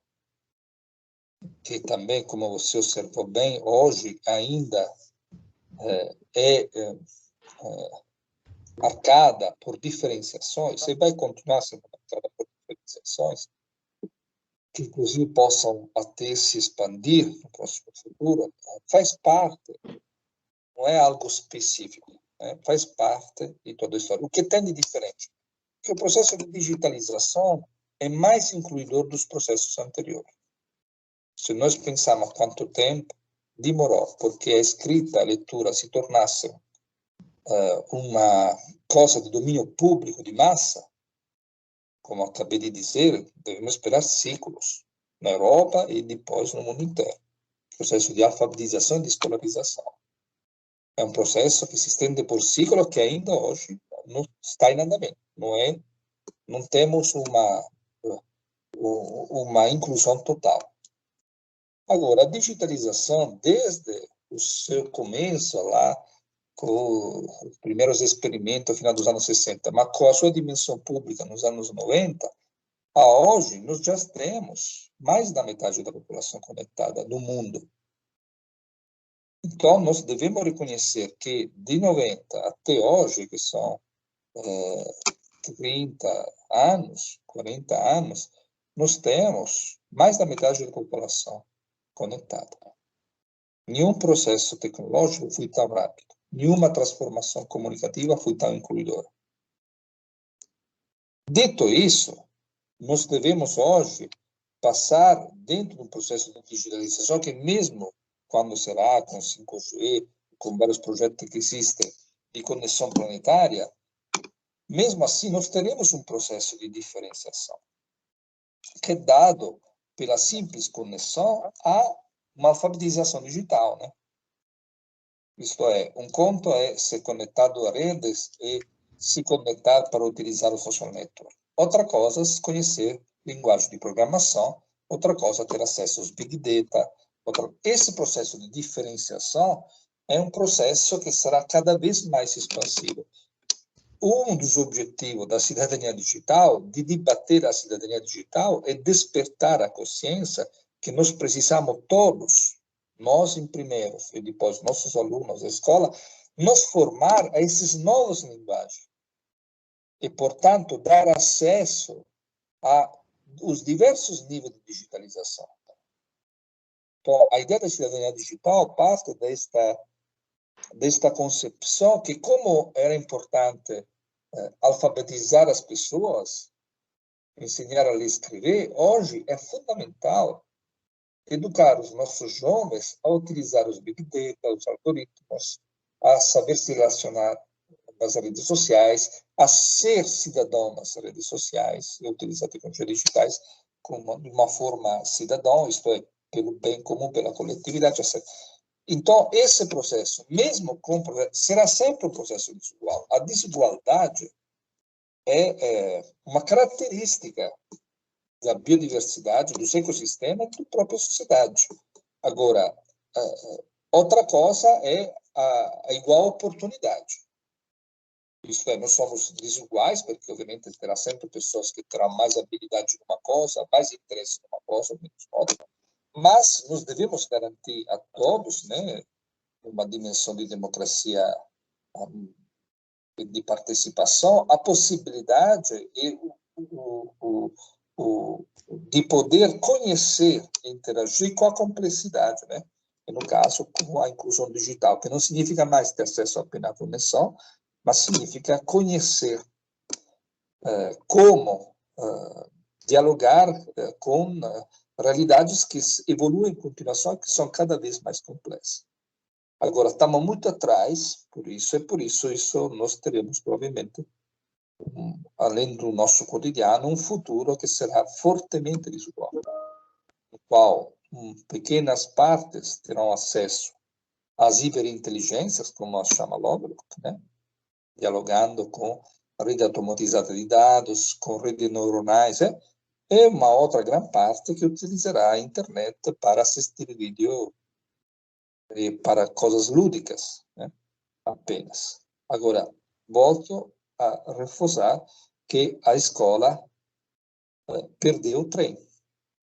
que também, como você observou bem, hoje ainda é marcada por diferenciações, e vai continuar sendo marcada por diferenciações, que inclusive possam até se expandir no próximo futuro, faz parte, não é algo específico, né? Faz parte de toda a história. O que tem de diferente? Que o processo de digitalização é mais incluidor dos processos anteriores. Se nós pensarmos quanto tempo demorou porque a escrita, a leitura se tornasse uma coisa de domínio público de massa, como acabei de dizer, devemos esperar séculos na Europa e depois no mundo inteiro. Processo de alfabetização e de escolarização. É um processo que se estende por séculos, que ainda hoje não está em andamento. Não temos uma inclusão total. Agora, a digitalização, desde o seu começo lá, com os primeiros experimentos no final dos anos 60, mas com a sua dimensão pública nos anos 90, a hoje nós já temos mais da metade da população conectada no mundo. Então, nós devemos reconhecer que de 90 até hoje, que são 30 anos, 40 anos, nós temos mais da metade da população conectada. Nenhum processo tecnológico foi tão rápido. Nenhuma transformação comunicativa foi tão incluidora. Dito isso, nós devemos hoje passar dentro de um processo de digitalização que mesmo quando será com 5G, com vários projetos que existem de conexão planetária, mesmo assim nós teremos um processo de diferenciação que é dado pela simples conexão a uma alfabetização digital, né? Isto é, um conto é ser conectado a redes e se conectar para utilizar o social network. Outra coisa é conhecer linguagem de programação, outra coisa é ter acesso aos big data. Esse processo de diferenciação é um processo que será cada vez mais expansivo. Um dos objetivos da cidadania digital, de debater a cidadania digital, é despertar a consciência que nós precisamos todos, nós em primeiro, e depois nossos alunos da escola, nos formar a esses novos linguagens. E, portanto, dar acesso a os diversos níveis de digitalização. Então, a ideia da cidadania digital parte desta concepção que, como era importante alfabetizar as pessoas, ensinar a ler e escrever, hoje é fundamental educar os nossos jovens a utilizar os big data, os algoritmos, a saber se relacionar nas redes sociais, a ser cidadão nas redes sociais e utilizar tecnologias digitais de uma forma cidadã, isto é, pelo bem comum, pela coletividade, etc. Então, esse processo, mesmo será sempre um processo desigual. A desigualdade é uma característica da biodiversidade, dos ecossistemas e da própria sociedade. Agora, outra coisa é a igual oportunidade. Isto é, nós somos desiguais, porque, obviamente, terá sempre pessoas que terão mais habilidade numa coisa, mais interesse numa coisa, menos outra. Mas nós devemos garantir a todos, né, uma dimensão de democracia, de participação, a possibilidade de poder conhecer e interagir com a complexidade, né? E no caso, com a inclusão digital, que não significa mais ter acesso apenas à conexão, mas significa conhecer como dialogar com realidades que evoluem em continuação e que são cada vez mais complexas. Agora, estamos muito atrás, por isso nós teremos, provavelmente, além do nosso cotidiano, um futuro que será fortemente desigual, no qual pequenas partes terão acesso às hiperinteligências, como as chama Lovelock, né? Dialogando com a rede automatizada de dados, com redes neuronais, e uma outra grande parte que utilizará a internet para assistir vídeo e para coisas lúdicas, né? Apenas. Agora, volto a reforçar que a escola perdeu o trem,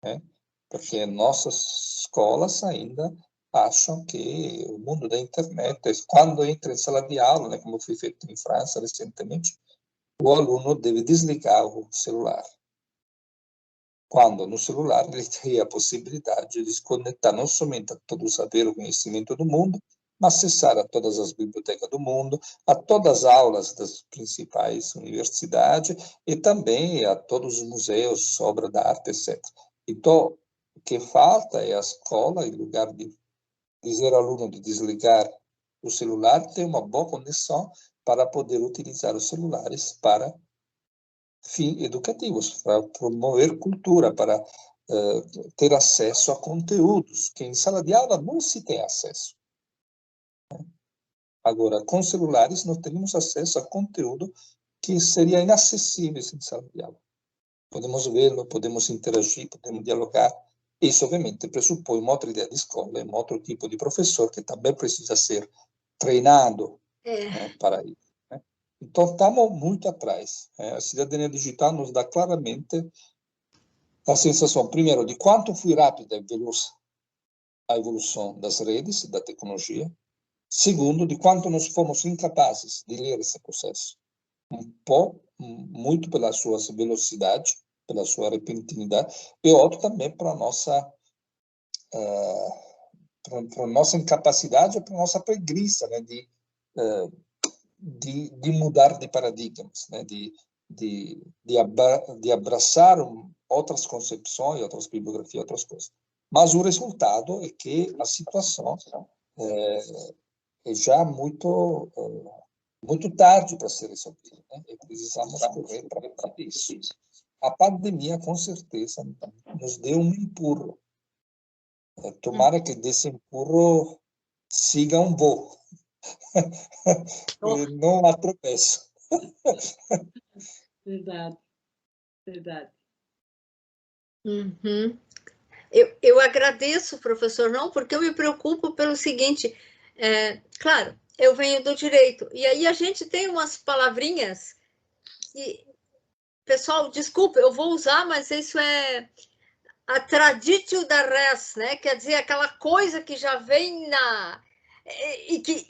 né? Porque nossas escolas ainda acham que o mundo da internet, quando entra em sala de aula, né, como foi feito em França recentemente, o aluno deve desligar o celular. Quando no celular ele tem a possibilidade de se conectar não somente a todo o saber, o conhecimento do mundo, mas acessar a todas as bibliotecas do mundo, a todas as aulas das principais universidades e também a todos os museus, obras de arte, etc. Então, o que falta é a escola, em lugar de dizer ao aluno de desligar o celular, ter uma boa condição para poder utilizar os celulares para fins educativos, para promover cultura, para ter acesso a conteúdos que em sala de aula não se tem acesso. Agora, com celulares, nós temos acesso a conteúdo que seria inacessível em sala de aula. Podemos vê-lo, podemos interagir, podemos dialogar. Isso, obviamente, pressupõe uma outra ideia de escola, um outro tipo de professor que também precisa ser treinado para isso. Né? Então, estamos muito atrás. A cidadania digital nos dá claramente a sensação, primeiro, de quanto foi rápida e veloz a evolução das redes, da tecnologia. Segundo, de quanto nós fomos incapazes de ler esse processo. Muito pela sua velocidade, pela sua repentinidade, e outro também para a nossa incapacidade ou para a nossa preguiça, né, de mudar de paradigmas, né, de abraçar outras concepções, outras bibliografias, outras coisas. Mas o resultado é que a situação é já muito tarde para ser resolvida, né? E precisamos correr para isso. A pandemia, com certeza, nos deu um empurro. Tomara que desse empurro siga um voo. E não atropeço. Verdade, verdade. Uhum. Eu agradeço, professor, não, porque eu me preocupo pelo seguinte, claro, eu venho do direito, e aí a gente tem umas palavrinhas que, pessoal, desculpa, eu vou usar, mas isso é a traditio da res, né? Quer dizer, aquela coisa que já vem e que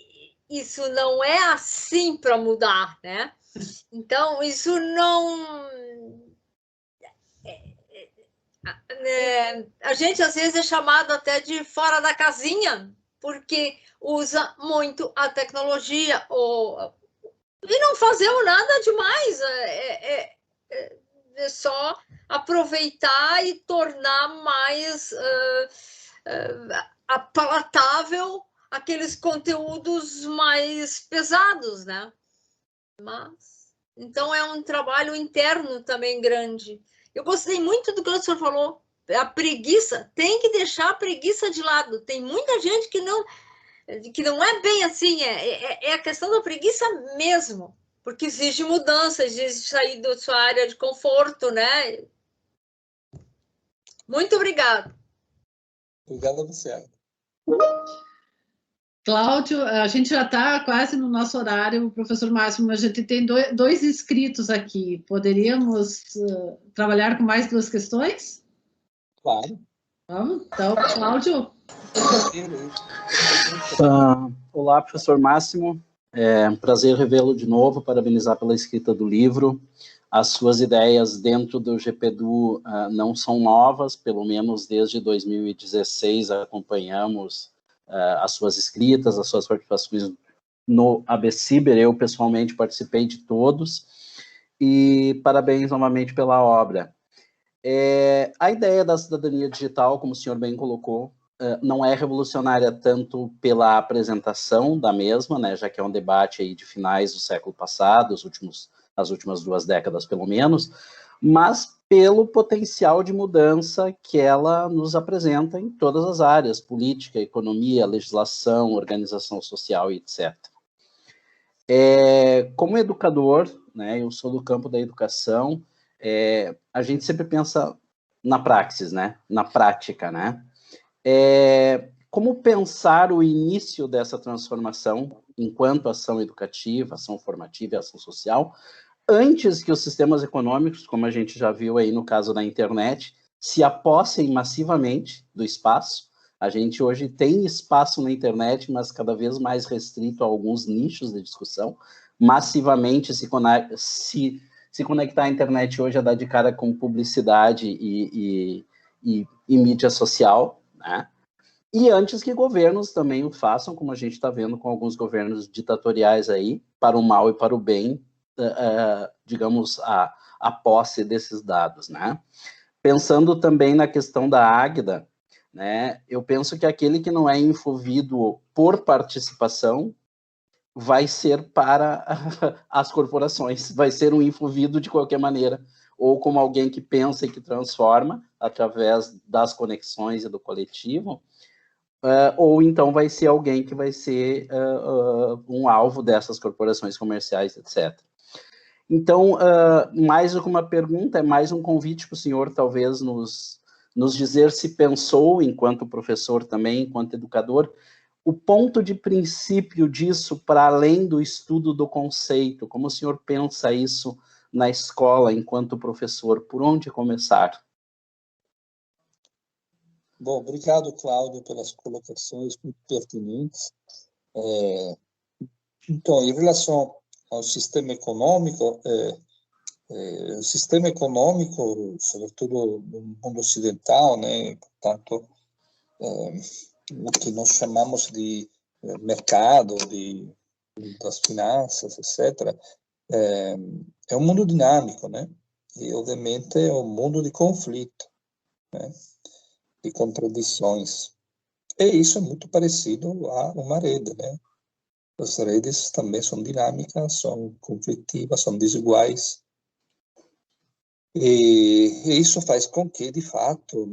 isso não é assim para mudar, né? Então, isso não... a gente, às vezes, é chamado até de fora da casinha, porque usa muito a tecnologia, e não fazemos nada demais, é só aproveitar e tornar mais palatável aqueles conteúdos mais pesados, né? Mas, então, é um trabalho interno também grande. Eu gostei muito do que o senhor falou. A preguiça, tem que deixar a preguiça de lado. Tem muita gente que não é bem assim, é a questão da preguiça mesmo, porque exige mudança, exige sair da sua área de conforto, né? Muito obrigado. Obrigado a você. Cláudio, a gente já está quase no nosso horário, professor Máximo, mas a gente tem dois inscritos aqui. Poderíamos trabalhar com mais duas questões? Claro. Vamos? Então, Cláudio. Olá, professor Máximo. É um prazer revê-lo de novo, parabenizar pela escrita do livro. As suas ideias dentro do GPDU não são novas, pelo menos desde 2016 acompanhamos as suas escritas, as suas participações no ABCiber. Eu pessoalmente participei de todos, e parabéns novamente pela obra. A ideia da cidadania digital, como o senhor bem colocou, não é revolucionária tanto pela apresentação da mesma, né, já que é um debate aí de finais do século passado, as últimas 2 décadas pelo menos, mas pelo potencial de mudança que ela nos apresenta em todas as áreas, política, economia, legislação, organização social e etc. Como educador, né, eu sou do campo da educação, a gente sempre pensa na praxis, né, na prática, né? Como pensar o início dessa transformação enquanto ação educativa, ação formativa e ação social, antes que os sistemas econômicos, como a gente já viu aí no caso da internet, se apossem massivamente do espaço. A gente hoje tem espaço na internet, mas cada vez mais restrito a alguns nichos de discussão. Massivamente se conectar à internet hoje é dar de cara com publicidade e mídia social, né? E antes que governos também o façam, como a gente está vendo com alguns governos ditatoriais aí, para o mal e para o bem, digamos, a posse desses dados, né? Pensando também na questão da Águida, né, eu penso que aquele que não é infovido por participação vai ser para as corporações, vai ser um infovido de qualquer maneira, ou como alguém que pensa e que transforma através das conexões e do coletivo, ou então vai ser alguém que vai ser um alvo dessas corporações comerciais, etc. Então, mais do que uma pergunta, é mais um convite para o senhor talvez nos dizer se pensou, enquanto professor também, enquanto educador, o ponto de princípio disso para além do estudo do conceito. Como o senhor pensa isso na escola, enquanto professor? Por onde começar? Bom, obrigado, Cláudio, pelas colocações muito pertinentes. Então, em relação ao sistema econômico, O sistema econômico, sobretudo no mundo ocidental, né, portanto, o que nós chamamos de mercado, das finanças, etc., é um mundo dinâmico, né? E, obviamente, é um mundo de conflito, né? De contradições. E isso é muito parecido a uma rede, né? As redes também são dinâmicas, são conflitivas, são desiguais. E isso faz com que, de fato,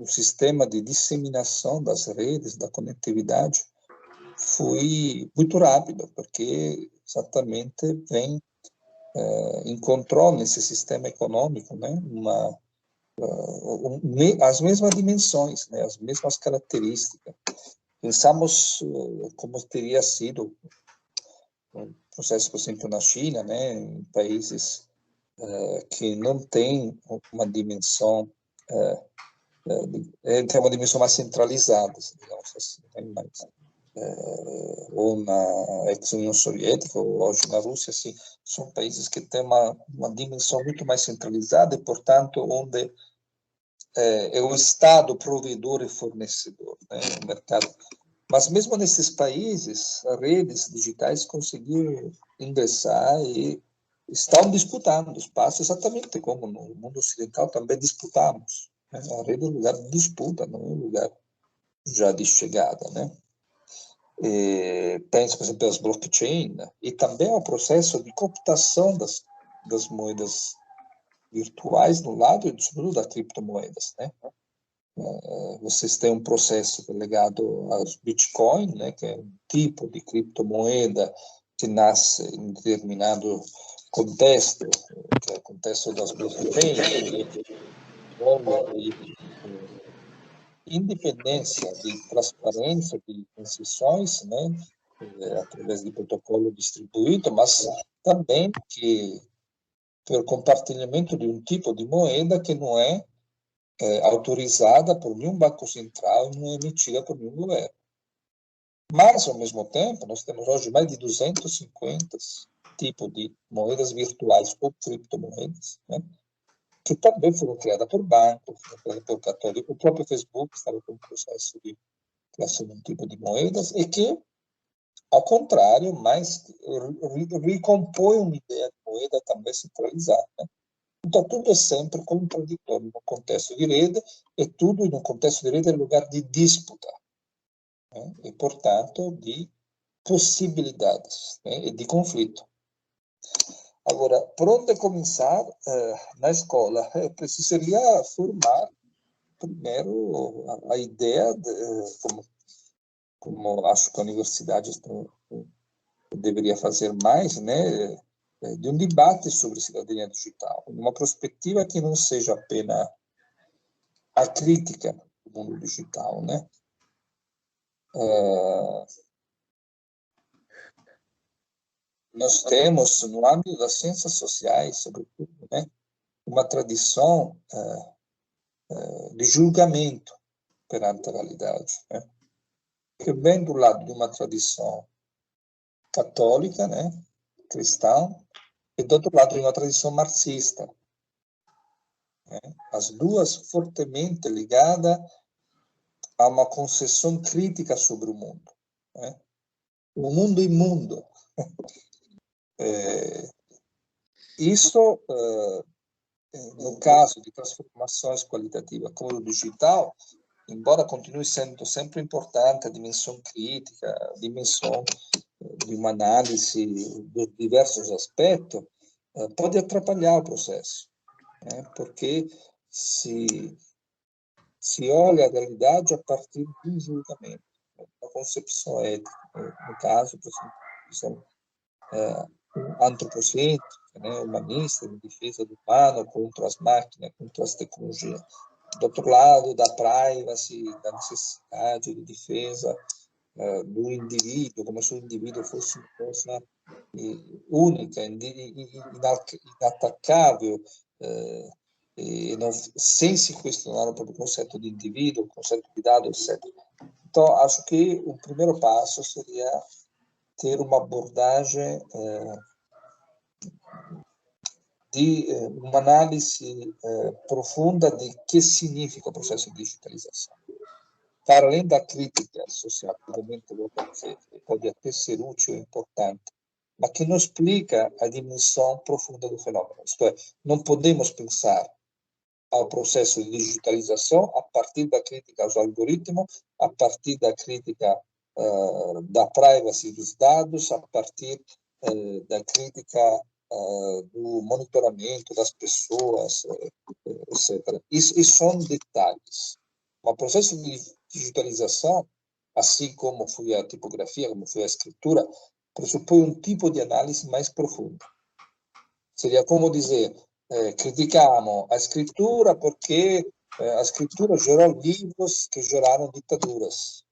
o sistema de disseminação das redes, da conectividade, foi muito rápido, porque exatamente encontrou nesse sistema econômico, né, as mesmas dimensões, né, as mesmas características. Pensamos como teria sido o processo, por exemplo, na China, né, em países que não têm uma dimensão tem uma dimensão mais centralizada, digamos assim, né? Ou na ex-União Soviética, ou hoje na Rússia, assim, são países que têm uma dimensão muito mais centralizada e, portanto, onde é o Estado provedor e fornecedor, né, o mercado. Mas mesmo nesses países, as redes digitais conseguiram ingressar e estão disputando espaço, exatamente como no mundo ocidental também disputamos. Né? A rede é um lugar de disputa, não é um lugar já de chegada, né? Pensa, por exemplo, as blockchain, né? E também o processo de computação das moedas virtuais no lado e sobretudo das criptomoedas, né? Vocês têm um processo ligado aos Bitcoin, né, que é um tipo de criptomoeda que nasce em determinado contexto, que é o contexto das blockchain, independência de transparência de transações, né, através de protocolo distribuído, mas também que pelo compartilhamento de um tipo de moeda que não é autorizada por nenhum banco central e não é emitida por nenhum governo. Mas, ao mesmo tempo, nós temos hoje mais de 250 tipos de moedas virtuais ou criptomoedas, né, que também foram criadas por bancos, por católicos. O próprio Facebook estava com um processo de criação de um tipo de moedas e que, ao contrário, mais recompõe uma ideia de moeda também centralizada. Né? Então, tudo é sempre contraditório no contexto de rede, e tudo no contexto de rede é lugar de disputa, né? E, portanto, de possibilidades, né? E de conflito. Agora, por onde começar na escola? Precisaria formar, primeiro, a ideia, como acho que a universidade deveria fazer mais, né? De um debate sobre cidadania digital, uma perspectiva que não seja apenas a crítica do mundo digital, né? Nós temos, no âmbito das ciências sociais, sobretudo, né, uma tradição de julgamento perante a realidade, né? Que vem do lado de uma tradição católica, né, cristã, e do outro lado de uma tradição marxista, né? As duas fortemente ligadas a uma concepção crítica sobre o mundo, né? O mundo imundo. Isso, no caso de transformações qualitativas como o digital, embora continue sendo sempre importante a dimensão crítica, a dimensão de uma análise dos diversos aspectos, pode atrapalhar o processo, né? Porque se olha a realidade a partir de um julgamento, uma concepção ética, no caso, por exemplo, antropocêntrica, né, humanista, de defesa do humano contra as máquinas, contra as tecnologias. Do outro lado, da privacy, da necessidade de defesa do indivíduo, como se o indivíduo fosse uma coisa única, inatacável, e não, sem se questionar o próprio conceito de indivíduo, o conceito de dado, etc. Então, acho que o primeiro passo seria ter uma abordagem de uma análise profunda de que significa o processo de digitalização. Para além da crítica social, que obviamente pode até ser útil e importante, mas que não explica a dimensão profunda do fenômeno. Isto é, não podemos pensar ao processo de digitalização a partir da crítica aos algoritmos, a partir da crítica da privacy dos dados, a partir da crítica do monitoramento das pessoas, etc. Isso são detalhes. O processo de digitalização, assim como foi a tipografia, como foi a escritura, pressupõe um tipo de análise mais profunda. Seria como dizer, criticamos a escritura porque a escritura gerou livros que geraram ditaduras,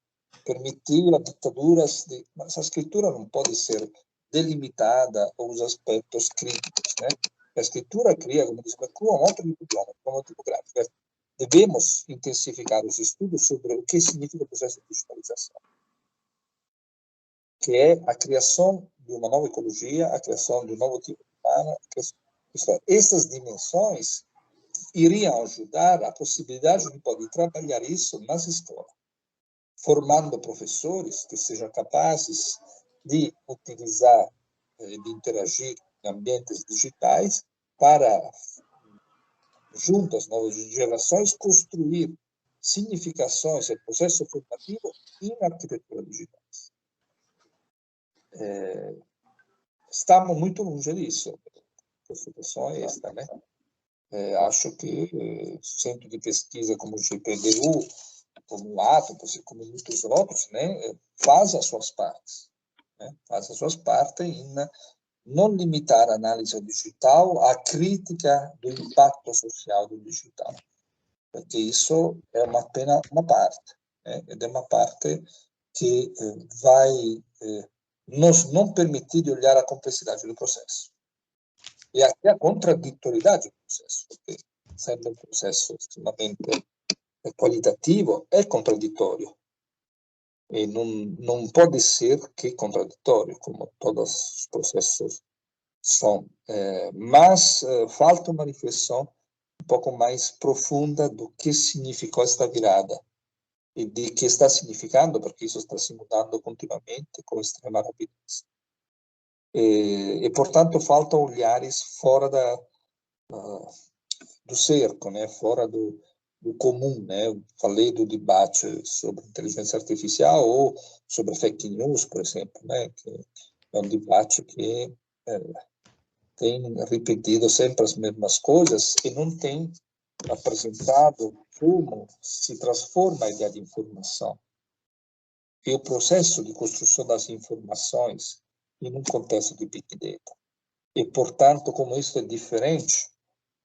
permitiu a ditaduras, mas a escritura não pode ser delimitada aos aspectos críticos, né? A escritura cria, como diz McLuhan, um outro idioma, como tipográfico. Devemos intensificar os estudos sobre o que significa o processo de digitalização, que é a criação de uma nova ecologia, a criação de um novo tipo de humano. Essas dimensões iriam ajudar a possibilidade de poder trabalhar isso nas escolas, formando professores que sejam capazes de utilizar, de interagir em ambientes digitais para, junto às novas gerações, construir significações e processo formativo em arquitetura digital. Estamos muito longe disso. A situação é esta, né? Acho que centro de pesquisa como o GPDU, como o Atom, como muitos outros, né, faz as suas partes. Né? Faz as suas partes em não limitar a análise digital à crítica do impacto social do digital. Porque isso é apenas uma parte. Né? É uma parte que vai nos não permitir de olhar a complexidade do processo. E até a contraditoriedade do processo, porque sendo um processo extremamente qualitativo, é contraditório. E não pode ser que contraditório, como todos os processos são. Mas falta uma reflexão um pouco mais profunda do que significou esta virada e de que está significando, porque isso está se mudando continuamente com extrema rapidez. E portanto, faltam olhares fora do cerco, né? Fora do comum, né? Eu falei do debate sobre inteligência artificial ou sobre fake news, por exemplo, né? Que é um debate que tem repetido sempre as mesmas coisas e não tem apresentado como se transforma a ideia de informação. E o processo de construção das informações em um contexto de Big Data. E, portanto, como isso é diferente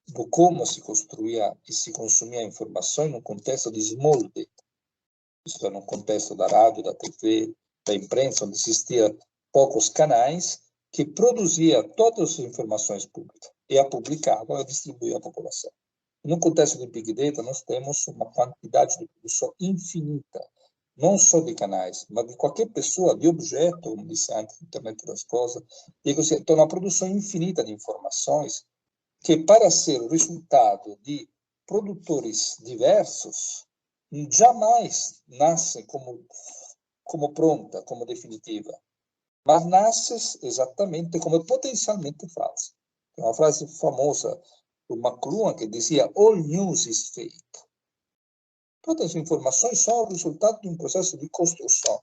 do como se construía e se consumia a informação em um contexto de small data. Isto é, num contexto da rádio, da TV, da imprensa, onde existiam poucos canais que produzia todas as informações públicas e a publicava e distribuía à população. No contexto de Big Data, nós temos uma quantidade de produção infinita, não só de canais, mas de qualquer pessoa, de objeto, como disse antes, internet das coisas. Então, uma produção infinita de informações que, para ser o resultado de produtores diversos, jamais nasce como pronta, como definitiva, mas nasce exatamente como potencialmente falsa. Tem uma frase famosa do McLuhan que dizia: "All news is fake". Todas as informações são o resultado de um processo de construção.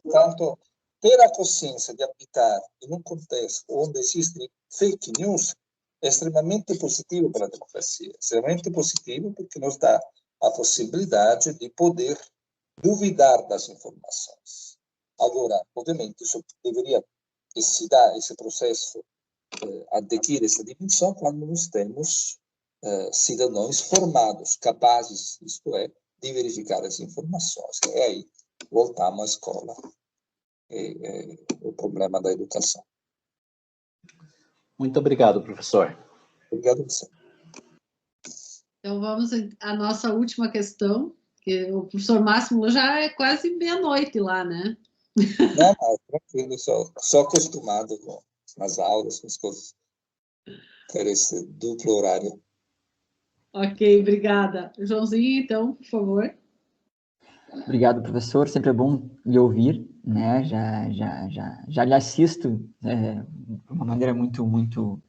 Portanto, ter a consciência de habitar em um contexto onde existe fake news é extremamente positivo para a democracia. Extremamente positivo porque nos dá a possibilidade de poder duvidar das informações. Agora, obviamente, isso deveria se dar, esse processo adquirir essa dimensão quando nós temos cidadãos formados, capazes, isto é, de verificar as informações. E aí voltamos à escola, o problema da educação. Muito obrigado, professor. Obrigado a você. Então vamos à nossa última questão, que o professor Máximo já é quase meia-noite lá, né? Não, tranquilo, só acostumado com as aulas, com as coisas. per esse duplo horário. Ok, obrigada. Joãozinho, então, por favor. Obrigado, professor. Sempre é bom lhe ouvir, né? Já lhe assisto de uma maneira muito,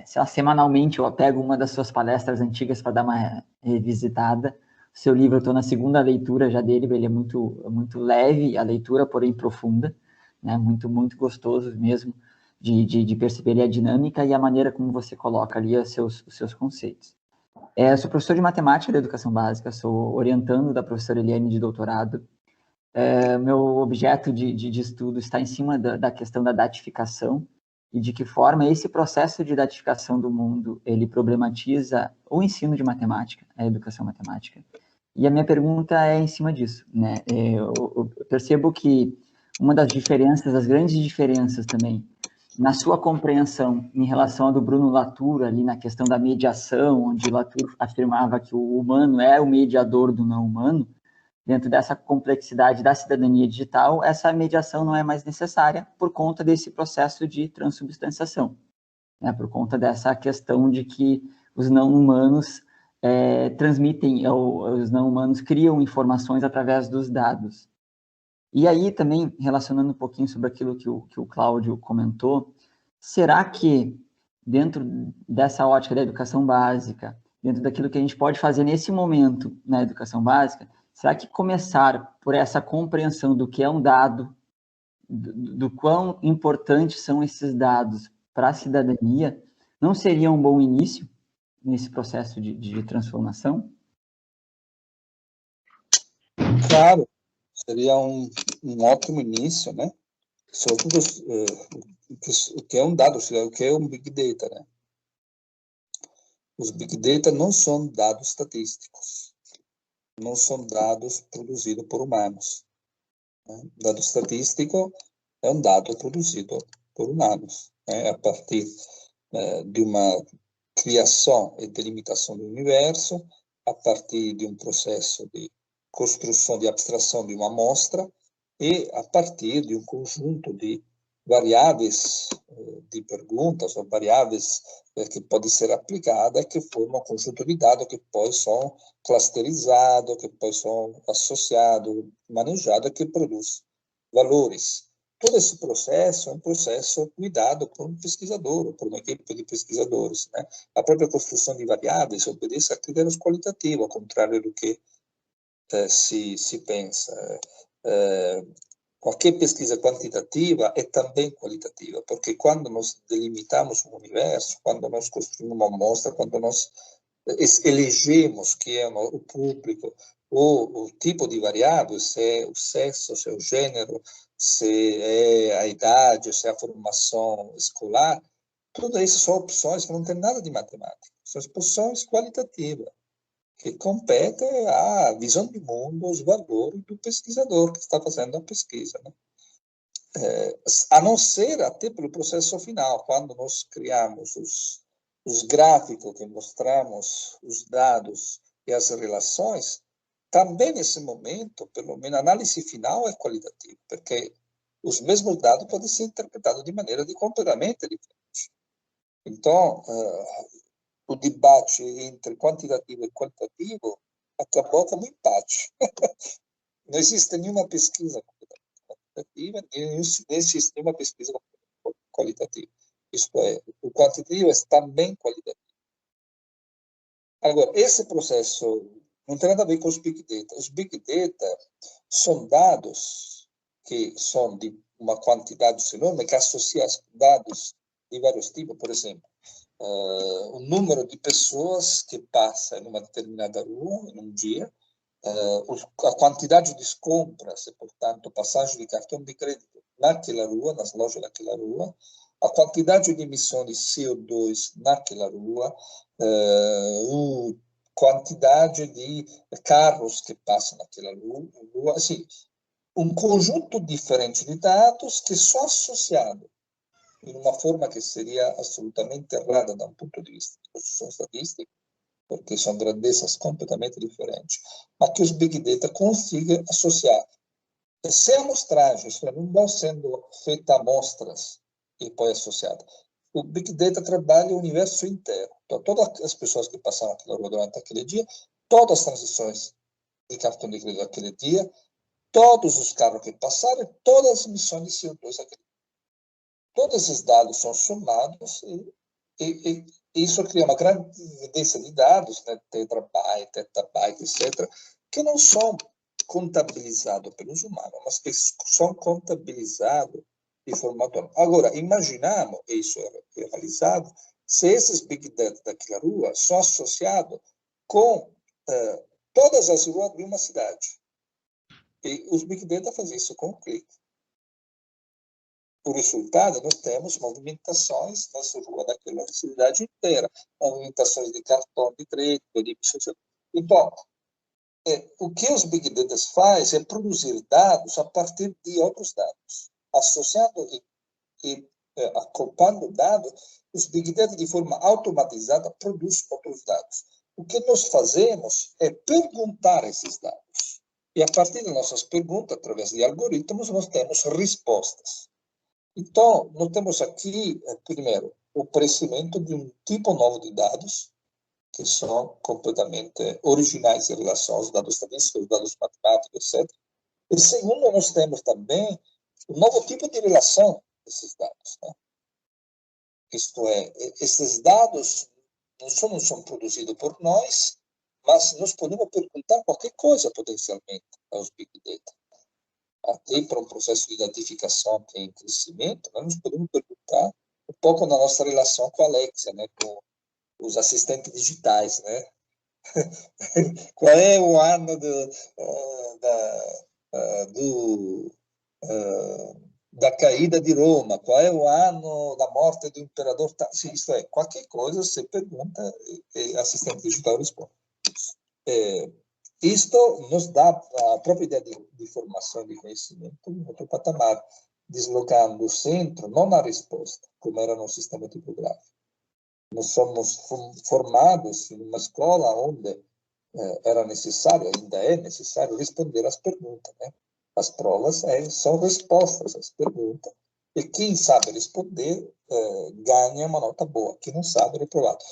sei lá, semanalmente eu pego uma das suas palestras antigas para dar uma revisitada. O seu livro, eu estou na segunda leitura já dele, ele é muito leve a leitura, porém profunda, né? Muito gostoso mesmo de perceber a dinâmica e a maneira como você coloca ali os seus conceitos. Sou professor de matemática da educação básica, sou orientando da professora Eliane de doutorado. Meu objeto de estudo está em cima da questão da datificação e de que forma esse processo de datificação do mundo, ele problematiza o ensino de matemática, a educação matemática. E a minha pergunta é em cima disso, né? Eu percebo que uma das diferenças, as grandes diferenças também, na sua compreensão em relação ao do Bruno Latour, ali na questão da mediação, onde Latour afirmava que o humano é o mediador do não humano, dentro dessa complexidade da cidadania digital, essa mediação não é mais necessária por conta desse processo de transubstanciação, né? Por conta dessa questão de que os não-humanos transmitem, os não-humanos criam informações através dos dados. E aí, também, relacionando um pouquinho sobre aquilo que o Cláudio comentou, será que, dentro dessa ótica da educação básica, dentro daquilo que a gente pode fazer nesse momento na educação básica, será que começar por essa compreensão do que é um dado, do quão importantes são esses dados para a cidadania, não seria um bom início nesse processo de transformação? Claro, seria um ótimo início, né? Sobretudo o que é um dado, o que é um Big Data, né? Os Big Data não são dados estatísticos, não são dados produzidos por humanos, né? Dado estatístico é um dado produzido por humanos, né? A partir de uma criação e delimitação do universo, a partir de um processo de construção de abstração de uma amostra e a partir de um conjunto de variáveis de perguntas ou variáveis que podem ser aplicadas, que formam um conjunto de dados que depois são clusterizados, que depois são associados, manejados, que produz valores. Todo esse processo é um processo cuidado por um pesquisador, ou por uma equipe de pesquisadores, né? A própria construção de variáveis obedece a critérios qualitativos, ao contrário do que se pensa. Qualquer pesquisa quantitativa é também qualitativa, porque quando nós delimitamos um universo, quando nós construímos uma amostra, quando nós elegemos que é o público, ou o tipo de variável, se é o sexo, se é o gênero, se é a idade, se é a formação escolar, tudo isso são opções que não tem nada de matemática, são opções qualitativas, que competem à visão de mundo, os valores do pesquisador que está fazendo a pesquisa, né? A não ser até pelo processo final, quando nós criamos os gráficos que mostramos os dados e as relações, também nesse momento, pelo menos a análise final é qualitativa, porque os mesmos dados podem ser interpretados de maneira completamente diferente. Então, o debate entre quantitativo e qualitativo acabou como empate. Não existe nenhuma pesquisa quantitativa, nem existe nenhuma pesquisa qualitativa. Isto é, o quantitativo é também qualitativo. Agora, esse processo não tem nada a ver com os Big Data. Os Big Data são dados que são de uma quantidade enorme, que associa dados de vários tipos. Por exemplo, o número de pessoas que passam em uma determinada rua, em um dia, a quantidade de compras e, portanto, passagem de cartão de crédito naquela rua, nas lojas daquela rua, a quantidade de emissão de CO2 naquela rua, a quantidade de carros que passam naquela rua, assim, um conjunto diferente de dados que são associados de uma forma que seria absolutamente errada da um ponto de vista de construção estatística, porque são grandezas completamente diferentes, mas que os Big Data conseguem associar. Se a amostragem, isto não vão sendo feitas amostras e depois associadas, o Big Data trabalha o universo inteiro. Então, todas as pessoas que passaram pela rua durante aquele dia, todas as transições de cartão de crédito aquele dia, todos os carros que passaram, todas as emissões de CO2 aquele dia. Todos esses dados são somados e isso cria uma grande evidência de dados, né, tetrabyte, petabyte, etc., que não são contabilizados pelos humanos, mas que são contabilizados de forma autônoma. Agora, imaginamos, isso é realizado, se esses Big Data daquela rua são associados com todas as ruas de uma cidade. E os Big Data fazem isso com um clique. Por resultado, nós temos movimentações nessa rua daquela cidade inteira, movimentações de cartão de crédito, de emissões. Então, o que os Big Data faz é produzir dados a partir de outros dados. Associando e acoplando dados, os Big Data, de forma automatizada, produzem outros dados. O que nós fazemos é perguntar esses dados. E a partir das nossas perguntas, através de algoritmos, nós temos respostas. Então, nós temos aqui, primeiro, o crescimento de um tipo novo de dados, que são completamente originais em relação aos dados estatísticos, dados matemáticos, etc. E segundo, nós temos também um novo tipo de relação desses dados. Né? Isto é, esses dados não são produzidos por nós, mas nós podemos perguntar qualquer coisa potencialmente aos Big Data. Até para um processo de identificação que é em crescimento, nós podemos perguntar um pouco na nossa relação com a Alexa, né, com os assistentes digitais, né? Qual é o ano da caída de Roma? Qual é o ano da morte do imperador? Isso é, qualquer coisa você pergunta e assistente digital responde. Isto nos dá a própria ideia de formação de conhecimento em outro patamar, deslocando o centro, não na resposta, como era no sistema tipográfico. Nós somos formados em uma escola onde era necessário, ainda é necessário, responder às perguntas. Né? As provas são respostas às perguntas, e quem sabe responder ganha uma nota boa, quem não sabe é reprovado.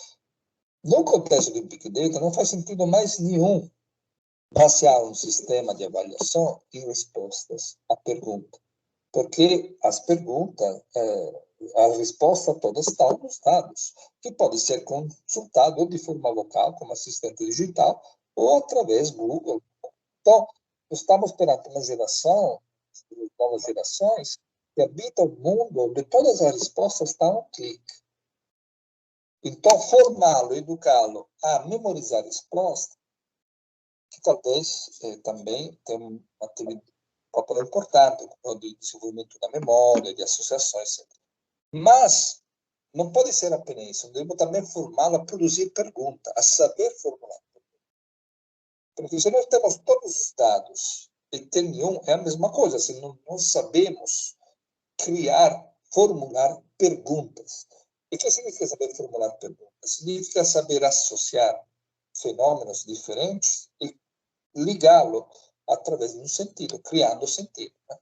No contexto do Big Data, não faz sentido mais nenhum basear um sistema de avaliação em respostas à pergunta, porque as perguntas, as respostas todas estão nos dados, que pode ser consultado de forma local, como assistente digital, ou através do Google. Então, estamos perante uma geração, novas gerações, que habita um mundo onde todas as respostas estão a um clique. Então, formá-lo, educá-lo a memorizar respostas, que talvez também tem um papel importante de desenvolvimento da memória, de associações, etc. Mas não pode ser apenas isso. Devemos também formá-lo a produzir perguntas, a saber formular perguntas. Porque se nós temos todos os dados e tem nenhum, é a mesma coisa. Se não sabemos criar, formular perguntas. E o que significa saber formular perguntas? Significa saber associar fenômenos diferentes e ligá-lo através de um sentido, criando sentido. Né?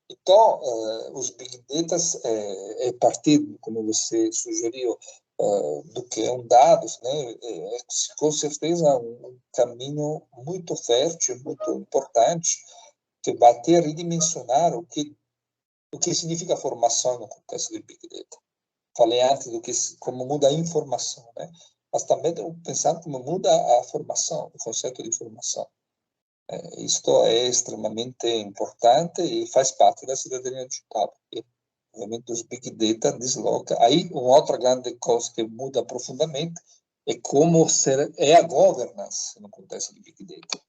Então, os Big Data, a partir, como você sugeriu, do que é um dados, né, com certeza um caminho muito fértil, muito importante, que vai até redimensionar o que significa formação no contexto do Big Data. Falei antes como muda a informação, né? Mas também pensando como muda a formação, o conceito de formação. Isto é extremamente importante e faz parte da cidadania digital, porque, obviamente, os Big Data desloca. Aí, uma outra grande coisa que muda profundamente é como é a governance no contexto de Big Data.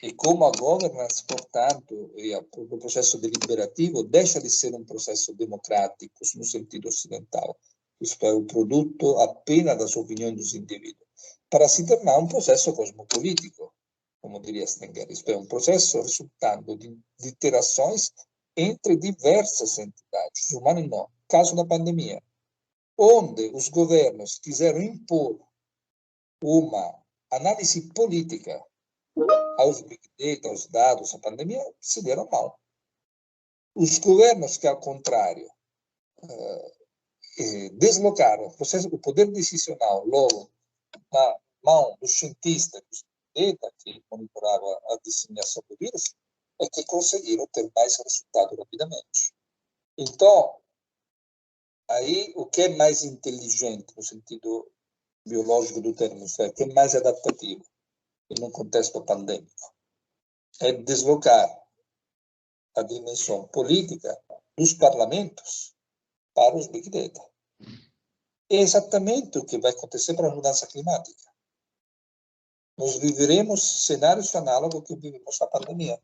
E como a governance, portanto, e o processo deliberativo deixa de ser um processo democrático no sentido ocidental, isto é, o produto apenas das opiniões dos indivíduos, para se tornar um processo cosmopolítico, como diria Stenger. Isto é, um processo resultando de interações entre diversas entidades, humanas e não. Caso da pandemia, onde os governos quiseram impor uma análise política aos Big Data, aos dados, à pandemia, se deram mal. Os governos que, ao contrário, deslocar o poder decisional logo na mão dos cientistas que monitoravam a disseminação do vírus, é que conseguiram ter mais resultado rapidamente. Então, aí o que é mais inteligente no sentido biológico do termo, o que é mais adaptativo em um contexto pandêmico, é deslocar a dimensão política dos parlamentos para os Big Data. É exatamente o que vai acontecer para a mudança climática. Nós viveremos cenários análogos ao que vivemos na pandemia.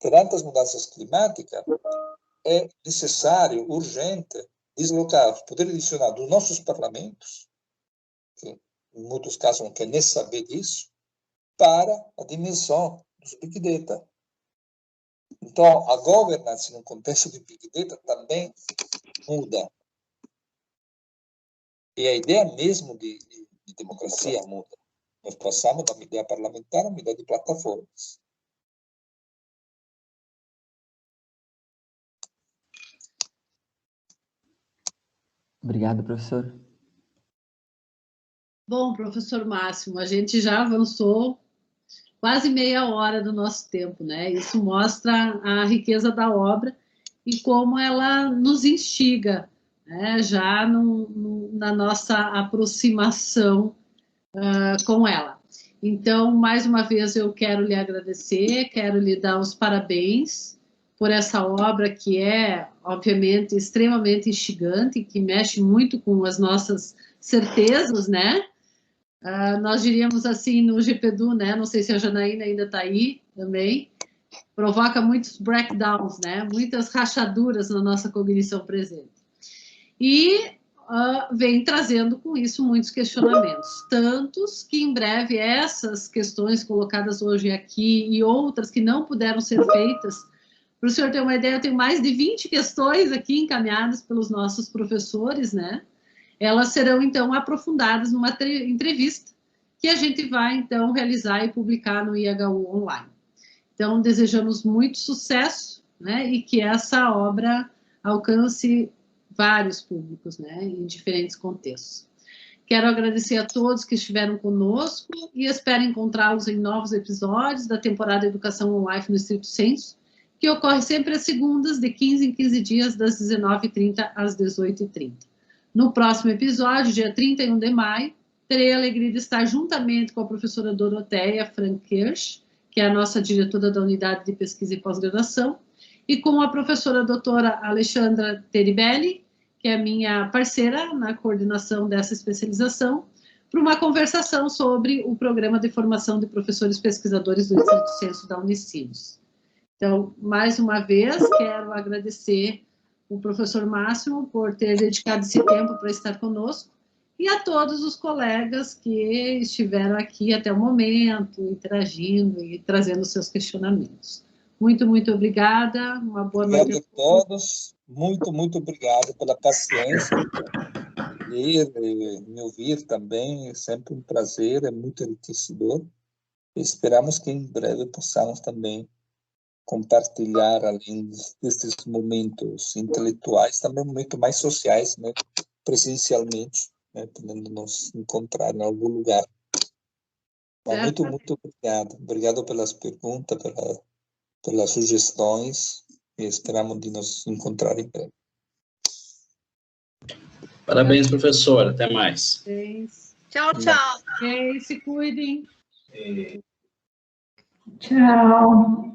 Perante as mudanças climáticas, é necessário, urgente, deslocar o poder adicional dos nossos parlamentos, que em muitos casos não querem nem saber disso, para a dimensão dos Big Data. Então, a governance no contexto de Big Data também muda. E a ideia mesmo de democracia muda. Nós passamos da ideia parlamentar a uma ideia de plataformas. Obrigado, professor. Bom, professor Máximo, a gente já avançou quase meia hora do nosso tempo, né? Isso mostra a riqueza da obra e como ela nos instiga, né? Já na nossa aproximação com ela. Então, mais uma vez, eu quero lhe agradecer, quero lhe dar os parabéns por essa obra que é, obviamente, extremamente instigante, que mexe muito com as nossas certezas, né? Nós diríamos assim no GPDU, né? Não sei se a Janaína ainda está aí também. Provoca muitos breakdowns, né? Muitas rachaduras na nossa cognição presente. E vem trazendo com isso muitos questionamentos. Tantos que em breve essas questões colocadas hoje aqui e outras que não puderam ser feitas, para o senhor ter uma ideia, eu tenho mais de 20 questões aqui encaminhadas pelos nossos professores, né? Elas serão, então, aprofundadas numa entrevista que a gente vai, então, realizar e publicar no IHU Online. Então, desejamos muito sucesso, né, e que essa obra alcance vários públicos, né, em diferentes contextos. Quero agradecer a todos que estiveram conosco e espero encontrá-los em novos episódios da temporada Educação On-Life no Estrito Sensu, que ocorre sempre às segundas, de 15 em 15 dias, das 19h30 às 18h30. No próximo episódio, dia 31 de maio, terei a alegria de estar juntamente com a professora Doroteia Frankirch, que é a nossa diretora da Unidade de Pesquisa e Pós-Graduação, e com a professora doutora Alexandra Teribelli, que é minha parceira na coordenação dessa especialização, para uma conversação sobre o Programa de Formação de Professores Pesquisadores do Estrito Sensu da Unicinos. Então, mais uma vez, quero agradecer o professor Máximo por ter dedicado esse tempo para estar conosco e a todos os colegas que estiveram aqui até o momento, interagindo e trazendo seus questionamentos. Muito, muito obrigada. Uma boa noite. Obrigado a todos. Muito, muito obrigado pela paciência. Me ouvir também é sempre um prazer, é muito enriquecedor. Esperamos que em breve possamos também compartilhar, além destes momentos intelectuais, também momentos mais sociais, né, presencialmente, né, podendo nos encontrar em algum lugar. Mas muito, muito obrigado. Obrigado pelas perguntas, pelas sugestões, e esperamos de nos encontrar em breve. Parabéns, professor. Até mais. Tchau, tchau. Ok, se cuidem. Tchau.